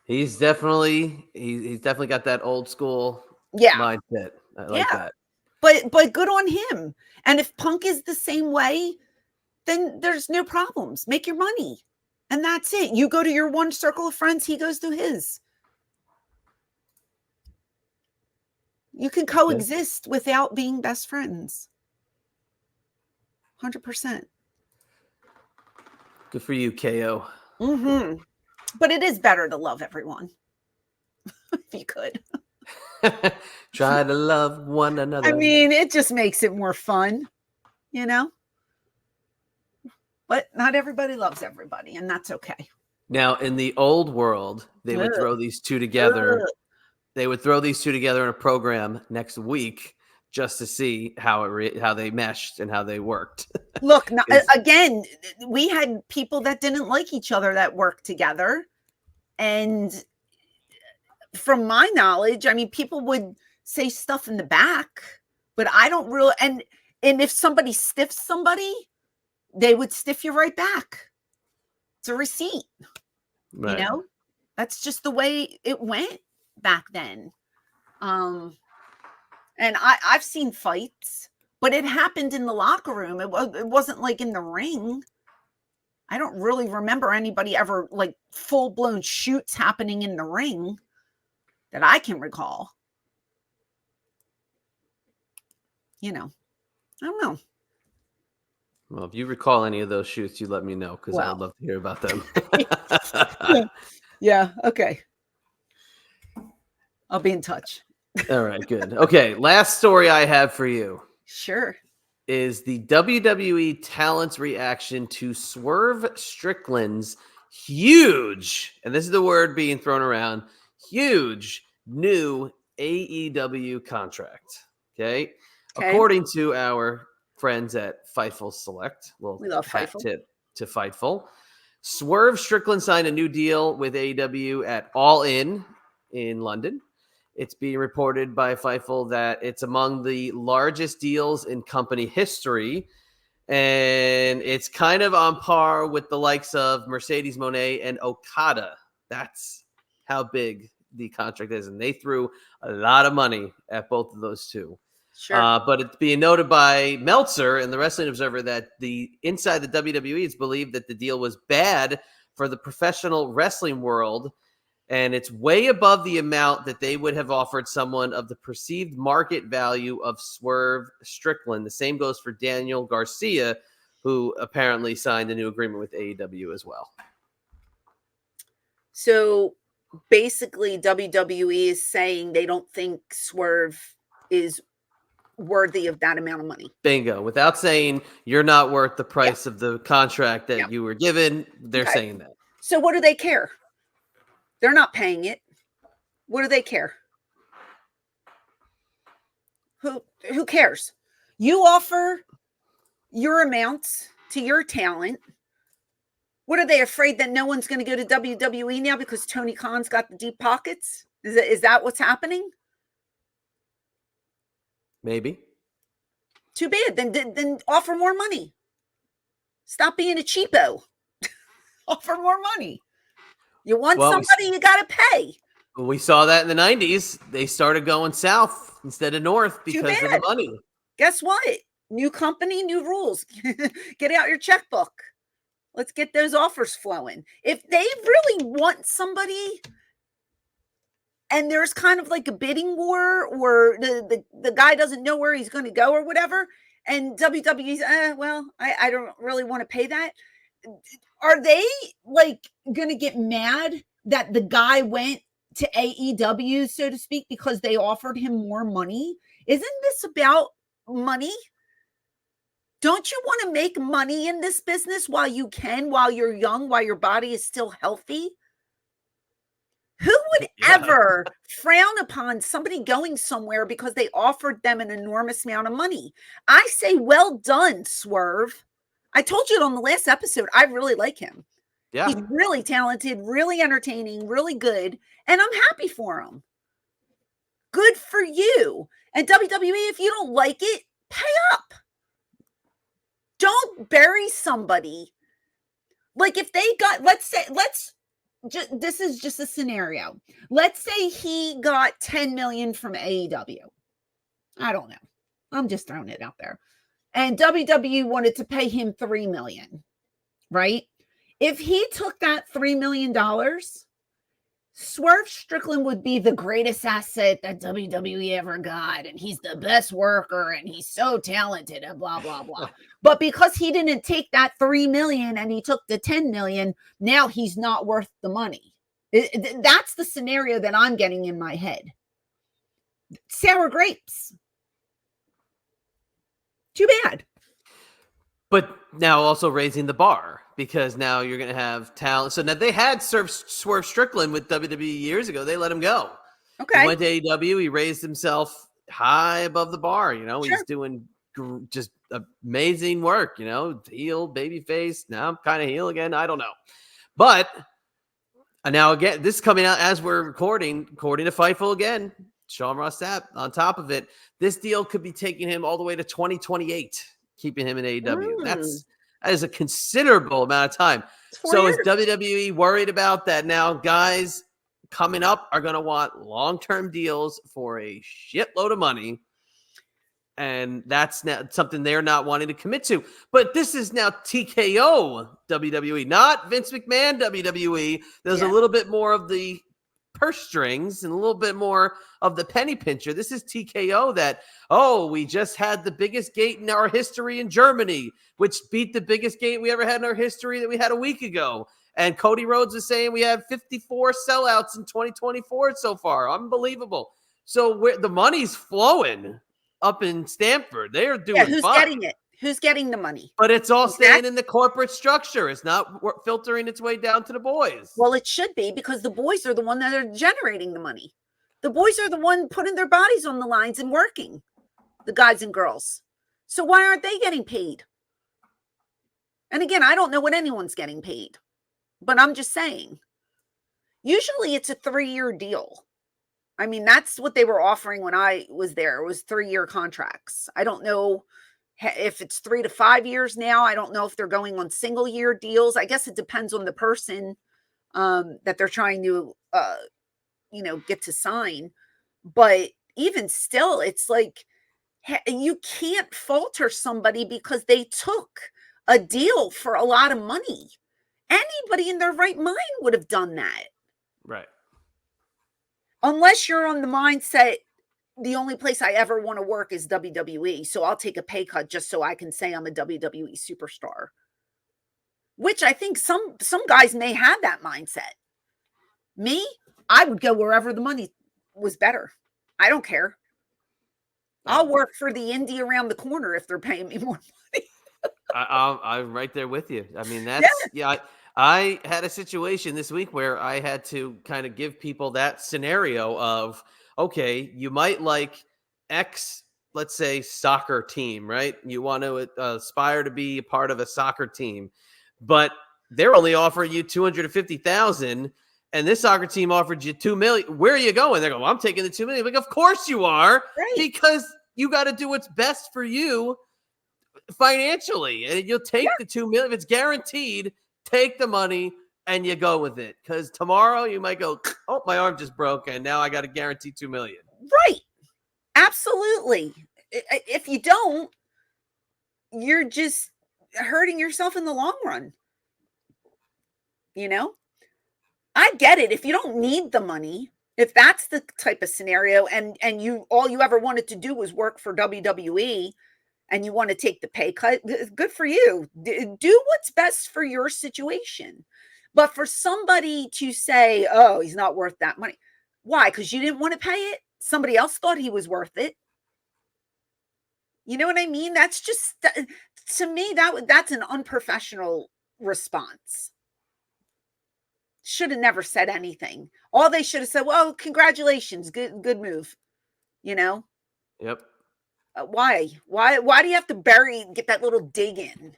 S2: He's definitely got that old school mindset. I like that.
S1: But good on him. And if Punk is the same way, then there's no problems. Make your money. And that's it. You go to your one circle of friends, he goes to his. You can coexist without being best friends. 100%.
S2: Good for you, KO.
S1: Mm-hmm. But it is better to love everyone. If you could.
S2: Try to love one another.
S1: I mean, it just makes it more fun, you know? But not everybody loves everybody, and that's okay.
S2: Now, in the old world, they would throw these two together. They would throw these two together in a program next week just to see how they meshed and how they worked.
S1: Look, again, we had people that didn't like each other that worked together. And from my knowledge, I mean, people would say stuff in the back, but I don't really. And if somebody stiffs somebody, they would stiff you right back. It's a receipt. Right. You know, that's just the way it went back then. And I've seen fights, but it happened in the locker room. It wasn't like in the ring. I don't really remember anybody ever like full-blown shoots happening in the ring that I can recall. You know, I don't know.
S2: Well, if you recall any of those shoots, you let me know because I would love to hear about them.
S1: Yeah. Okay. I'll be in touch.
S2: All right, good. Okay, last story I have for you.
S1: Sure.
S2: Is the WWE talent's reaction to Swerve Strickland's huge, and this is the word being thrown around, huge new AEW contract. Okay. According to our friends at Fightful Select,
S1: we love
S2: hat
S1: Fightful.
S2: tip to Fightful. Swerve Strickland signed a new deal with AEW at All In London. It's being reported by Fightful that it's among the largest deals in company history, and it's kind of on par with the likes of Mercedes Moné and Okada. That's how big the contract is, and they threw a lot of money at both of those two.
S1: Sure.
S2: But it's being noted by Meltzer and the Wrestling Observer that inside the WWE it's believed that the deal was bad for the professional wrestling world, and it's way above the amount that they would have offered someone of the perceived market value of Swerve Strickland. The same goes for Daniel Garcia, who apparently signed a new agreement with AEW as well.
S1: So basically, WWE is saying they don't think Swerve is worthy of that amount of money.
S2: Bingo. Without saying you're not worth the price of the contract that you were given, they're saying that.
S1: So what do they care? They're not paying it. What do they care? Who cares? You offer your amounts to your talent. What are they afraid that no one's going to go to WWE now because Tony Khan's got the deep pockets? Is that what's happening?
S2: Maybe.
S1: Too bad. Then offer more money. Stop being a cheapo. Offer more money. You want somebody, you got to pay.
S2: We saw that in the 90s. They started going south instead of north because of the money.
S1: Guess what? New company, new rules. Get out your checkbook. Let's get those offers flowing. If they really want somebody and there's kind of like a bidding war, or the guy doesn't know where he's going to go or whatever, and WWE's, I don't really want to pay that. Are they like going to get mad that the guy went to AEW, so to speak, because they offered him more money? Isn't this about money? Don't you want to make money in this business while you can, while you're young, while your body is still healthy? Who would ever frown upon somebody going somewhere because they offered them an enormous amount of money? I say, well done, Swerve. I told you it on the last episode. I really like him. Yeah. He's really talented, really entertaining, really good. And I'm happy for him. Good for you. And WWE, if you don't like it, pay up. Don't bury somebody. Like if they got, this is just a scenario. Let's say he got 10 million from AEW. I don't know. I'm just throwing it out there. And WWE wanted to pay him $3 million, right? If he took that $3 million, Swerve Strickland would be the greatest asset that WWE ever got. And he's the best worker and he's so talented and blah, blah, blah. But because he didn't take that $3 million and he took the 10 million, now he's not worth the money. That's the scenario that I'm getting in my head. Sour grapes. Too bad.
S2: But now also raising the bar, because now you're going to have talent. So now they had Swerve Strickland with WWE years ago. They let him go. Okay. He went to AEW. He raised himself high above the bar. You know, he's doing just amazing work, you know, heel, babyface. Now I'm kind of heel again. I don't know. But now again, this is coming out as we're recording, according to Fightful again, Sean Ross Sapp on top of it. This deal could be taking him all the way to 2028, keeping him in AEW. That is a considerable amount of time. So is WWE worried about that now? Guys coming up are going to want long-term deals for a shitload of money. And that's now something they're not wanting to commit to. But this is now TKO WWE, not Vince McMahon WWE. There's a little bit more of the purse strings and a little bit more of the penny pincher. This is TKO that, we just had the biggest gate in our history in Germany, which beat the biggest gate we ever had in our history that we had a week ago. And Cody Rhodes is saying we have 54 sellouts in 2024 so far. Unbelievable. So the money's flowing up in Stamford. They are doing
S1: who's
S2: fine.
S1: getting it? Who's getting the money?
S2: But it's all staying in the corporate structure. It's not filtering its way down to the boys.
S1: Well, it should be, because the boys are the one that are generating the money. The boys are the one putting their bodies on the lines and working, the guys and girls. So why aren't they getting paid? And again, I don't know what anyone's getting paid, but I'm just saying, usually it's a 3-year deal. I mean, that's what they were offering when I was there. It was 3-year contracts. I don't know if it's 3 to 5 years now. I don't know if they're going on single year deals. I guess it depends on the person that they're trying to, get to sign. But even still, it's like, you can't falter somebody because they took a deal for a lot of money. Anybody in their right mind would have done that.
S2: Right.
S1: Unless you're on the mindset, the only place I ever want to work is WWE. So I'll take a pay cut just so I can say I'm a WWE superstar. Which I think some guys may have that mindset. Me, I would go wherever the money was better. I don't care. I'll work for the indie around the corner if they're paying me more money.
S2: I'm right there with you. I mean, I had a situation this week where I had to kind of give people that scenario of, okay, you might like X, let's say, soccer team, right? You want to aspire to be a part of a soccer team, but they're only offering you $250,000, and this soccer team offered you $2 million. Where are you going? They go, well, I'm taking the $2 million. Like, of course you are, right? Because you got to do what's best for you financially, and you'll take the $2 million. If it's guaranteed, take the money and you go with it. Because tomorrow you might go, oh, my arm just broke, and now I got to guarantee $2 million.
S1: Right. Absolutely. If you don't, you're just hurting yourself in the long run. I get it. If you don't need the money, if that's the type of scenario, and you all you ever wanted to do was work for WWE, and you want to take the pay cut, good for you. Do what's best for your situation. But for somebody to say, oh, he's not worth that money. Why? Because you didn't want to pay it? Somebody else thought he was worth it. You know what I mean? That's just, to me, that's an unprofessional response. Should have never said anything. All they should have said, well, congratulations. Good move.
S2: Yep.
S1: Why do you have to get that little dig in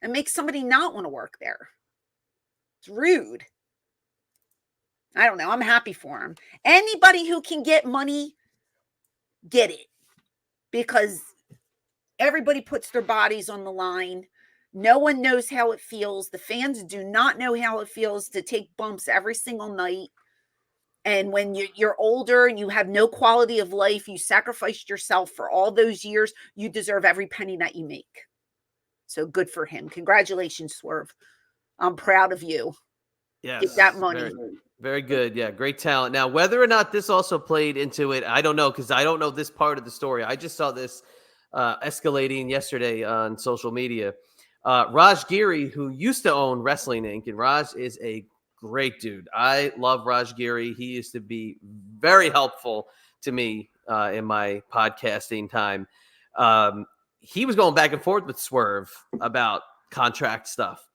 S1: and make somebody not want to work there? It's rude. I don't know. I'm happy for him. Anybody who can get money, get it. Because everybody puts their bodies on the line. No one knows how it feels. The fans do not know how it feels to take bumps every single night. And when you're older and you have no quality of life, you sacrificed yourself for all those years, you deserve every penny that you make. So good for him. Congratulations, Swerve. I'm proud of you.
S2: Yes.
S1: Get that money.
S2: Very, very good. Yeah, great talent. Now, whether or not this also played into it, I don't know, because I don't know this part of the story. I just saw this escalating yesterday on social media. Raj Giri, who used to own Wrestling Inc., and Raj is a great dude. I love Raj Giri. He used to be very helpful to me in my podcasting time. He was going back and forth with Swerve about contract stuff.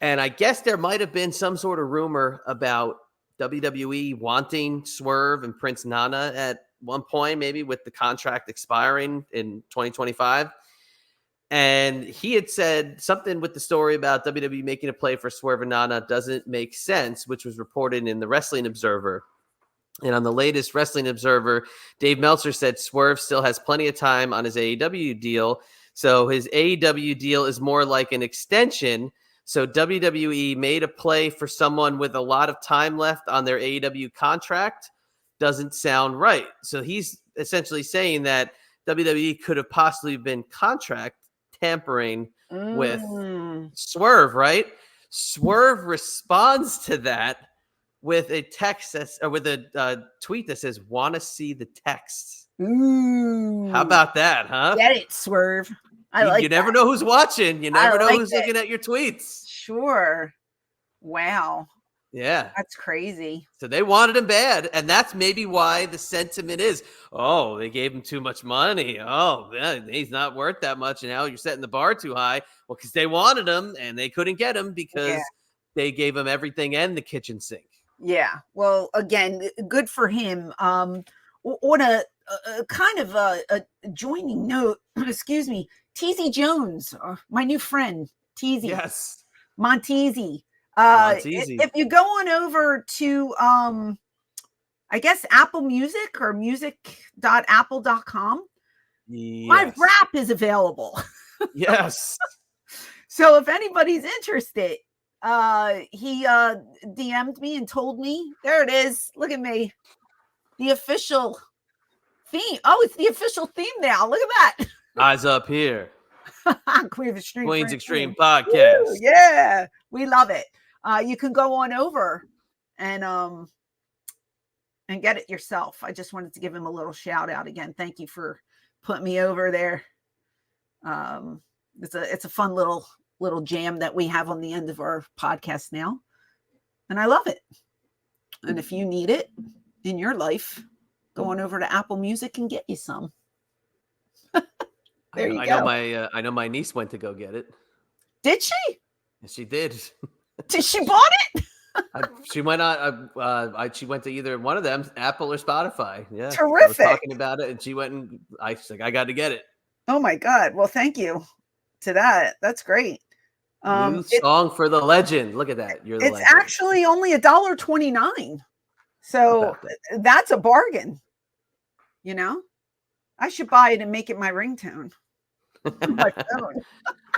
S2: And I guess there might have been some sort of rumor about WWE wanting Swerve and Prince Nana at one point, maybe with the contract expiring in 2025. And he had said something with the story about WWE making a play for Swerve and Nana doesn't make sense, which was reported in the Wrestling Observer. And on the latest Wrestling Observer, Dave Meltzer said Swerve still has plenty of time on his AEW deal. So his AEW deal is more like an extension. So WWE made a play for someone with a lot of time left on their AEW contract. Doesn't sound right. So he's essentially saying that WWE could have possibly been contract tampering with Swerve, right? Swerve responds to that with a text or with a tweet that says, "Want to see the text?"
S1: Ooh.
S2: How about that, huh?
S1: Get it, Swerve.
S2: You never know who's watching. You never know who's looking at your tweets.
S1: Sure. Wow.
S2: Yeah.
S1: That's crazy.
S2: So they wanted him bad. And that's maybe why the sentiment is, oh, they gave him too much money. Oh, man, he's not worth that much. And now you're setting the bar too high. Well, because they wanted him and they couldn't get him because they gave him everything and the kitchen sink.
S1: Yeah. Well, again, good for him. On a kind of a joining note, excuse me, Teasy Jones, my new friend, Teasy.
S2: Yes.
S1: Monteezy.
S2: Monteezy.
S1: If you go on over to, I guess, Apple Music or music.apple.com, my rap is available.
S2: Yes.
S1: So if anybody's interested, he DM'd me and told me, there it is. Look at me. The official theme. Oh, it's the official theme now. Look at that.
S2: Eyes up here.
S1: Queen's
S2: Extreme Podcast.
S1: Woo, yeah, we love it. You can go on over and get it yourself. I just wanted to give him a little shout out again. Thank you for putting me over there. It's a fun little jam that we have on the end of our podcast now, and I love it. And if you need it in your life, go on over to Apple Music and get you some. There you go.
S2: I know my niece went to go get it.
S1: Did she?
S2: Yes, she did.
S1: Did she bought it?
S2: She went on. She went to either one of them, Apple or Spotify. Yeah,
S1: terrific.
S2: I was talking about it, and she went and I was like, I got to get it.
S1: Oh my God! Well, thank you to that. That's great.
S2: New song for the legend. Look at that. You're the legend.
S1: It's actually only $1.29, so that's a bargain. You know, I should buy it and make it my ringtone. My phone.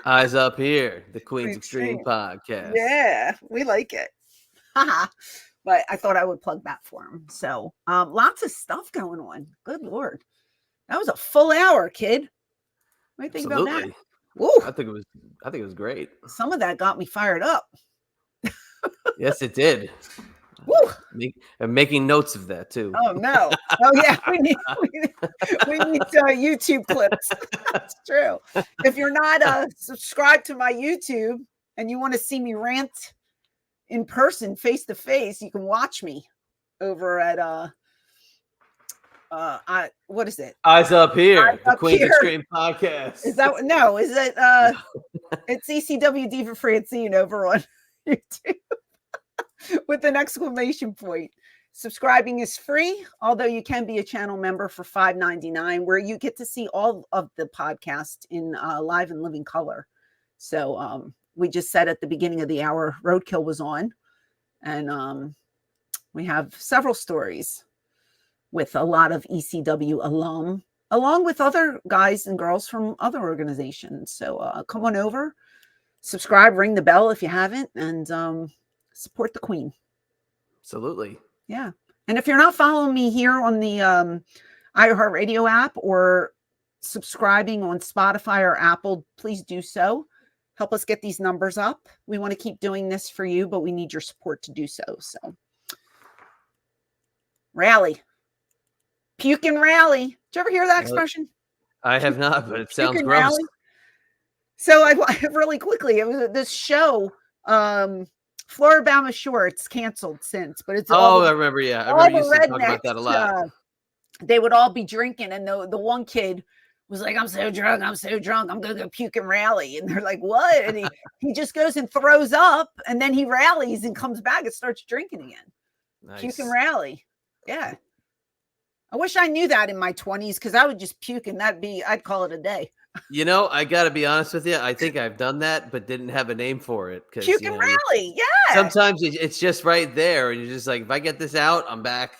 S2: Eyes up here, the Queen's Extreme Podcast.
S1: Yeah, we like it. But I thought I would plug that for him. So lots of stuff going on. Good Lord. That was a full hour, kid. What do you think about that? Woo.
S2: I think it was great.
S1: Some of that got me fired up.
S2: Yes, it did.
S1: Woo.
S2: I'm making notes of that too.
S1: Oh no! Oh yeah, we need YouTube clips. That's true. If you're not subscribed to my YouTube and you want to see me rant in person, face to face, you can watch me over at what is it?
S2: Eyes Up Here,
S1: Eyes
S2: the
S1: Up
S2: Queen's
S1: Here.
S2: Extreme Podcast.
S1: Is that no? Is it it's ECW Diva Francine over on YouTube. With an exclamation point. Subscribing is free, although you can be a channel member for $5.99, where you get to see all of the podcast in live and living color. So we just said at the beginning of the hour, Roadkill was on, and we have several stories with a lot of ECW alum, along with other guys and girls from other organizations. So come on over, subscribe, ring the bell if you haven't, and support the Queen.
S2: Absolutely.
S1: Yeah. And if you're not following me here on the iHeartRadio app or subscribing on Spotify or Apple, please do so. Help us get these numbers up. We want to keep doing this for you, but we need your support to do so. So rally. Puke and rally. Did you ever hear that expression?
S2: I have not, but it sounds
S1: Puke
S2: gross.
S1: Rally. So I really quickly, it was this show, Floribama Shore. It's canceled since, but it's
S2: I remember. Yeah, I remember you used to talk about that a lot.
S1: They would all be drinking, and the one kid was like, I'm so drunk, I'm gonna go puke and rally. And they're like, what? And he just goes and throws up, and then he rallies and comes back and starts drinking again. Nice. Puke and rally. Yeah. I wish I knew that in my 20s, because I would just puke and I'd call it a day.
S2: You know, I got to be honest with you. I think I've done that, but didn't have a name for it.
S1: Puke and rally. Yeah.
S2: Sometimes it's just right there. And you're just like, if I get this out, I'm back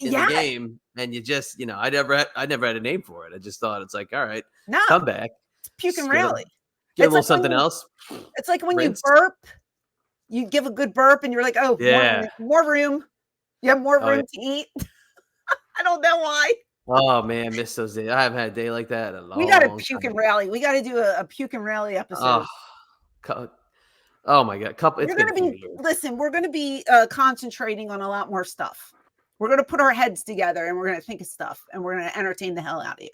S2: in the game. And you just, I never had a name for it. I just thought it's like, all right, come back.
S1: It's puke and rally.
S2: Get a little something else.
S1: It's like when you burp, you give a good burp and you're like, oh, yeah, more room. You have more room to eat. I don't know why.
S2: Oh man, miss those days. I haven't had a day like that in a long
S1: We got to
S2: time.
S1: puke and rally. We got to do a puke and rally episode.
S2: Oh, oh my god, it's been a few years.
S1: Listen, we're going to be concentrating on a lot more stuff. We're going to put our heads together and we're going to think of stuff and we're going to entertain the hell out of you.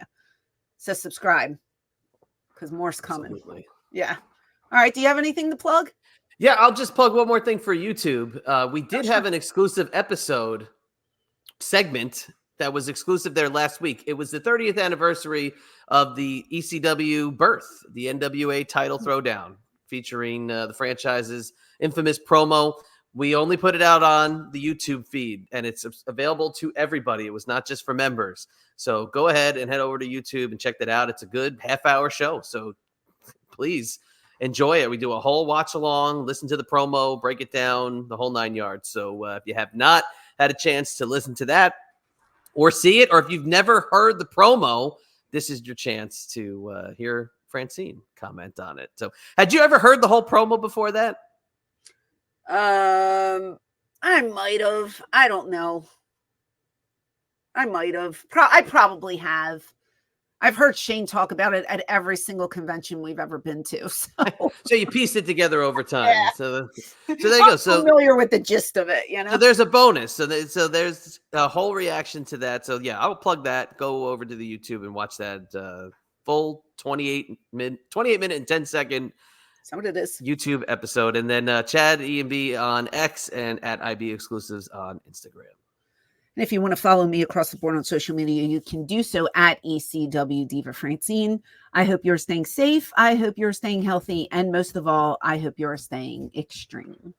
S1: So subscribe because more's coming.
S2: Absolutely.
S1: Yeah. All right. Do you have anything to plug?
S2: Yeah, I'll just plug one more thing for YouTube. We did have an exclusive episode segment that was exclusive there last week. It was the 30th anniversary of the ECW birth, the NWA title throwdown, featuring the franchise's infamous promo. We only put it out on the YouTube feed, and it's available to everybody. It was not just for members. So go ahead and head over to YouTube and check that out. It's a good half-hour show, so please enjoy it. We do a whole watch-along, listen to the promo, break it down, the whole 9 yards. So if you have not had a chance to listen to that or see it, or if you've never heard the promo, this is your chance to hear Francine comment on it. So had you ever heard the whole promo before that?
S1: I might have. I don't know. I might have. I probably have. I've heard Shane talk about it at every single convention we've ever been to.
S2: So you pieced it together over time.
S1: Yeah.
S2: So there you go. So
S1: familiar with the gist of it, you know.
S2: So there's a bonus. So there's a whole reaction to that. So yeah, I will plug that. Go over to the YouTube and watch that full 28 minute and 10-second.
S1: That's what it is.
S2: YouTube episode, and then Chad E&B on X and at IB Exclusives on Instagram.
S1: And if you want to follow me across the board on social media, you can do so at ECW Diva Francine. I hope you're staying safe. I hope you're staying healthy. And most of all, I hope you're staying extreme.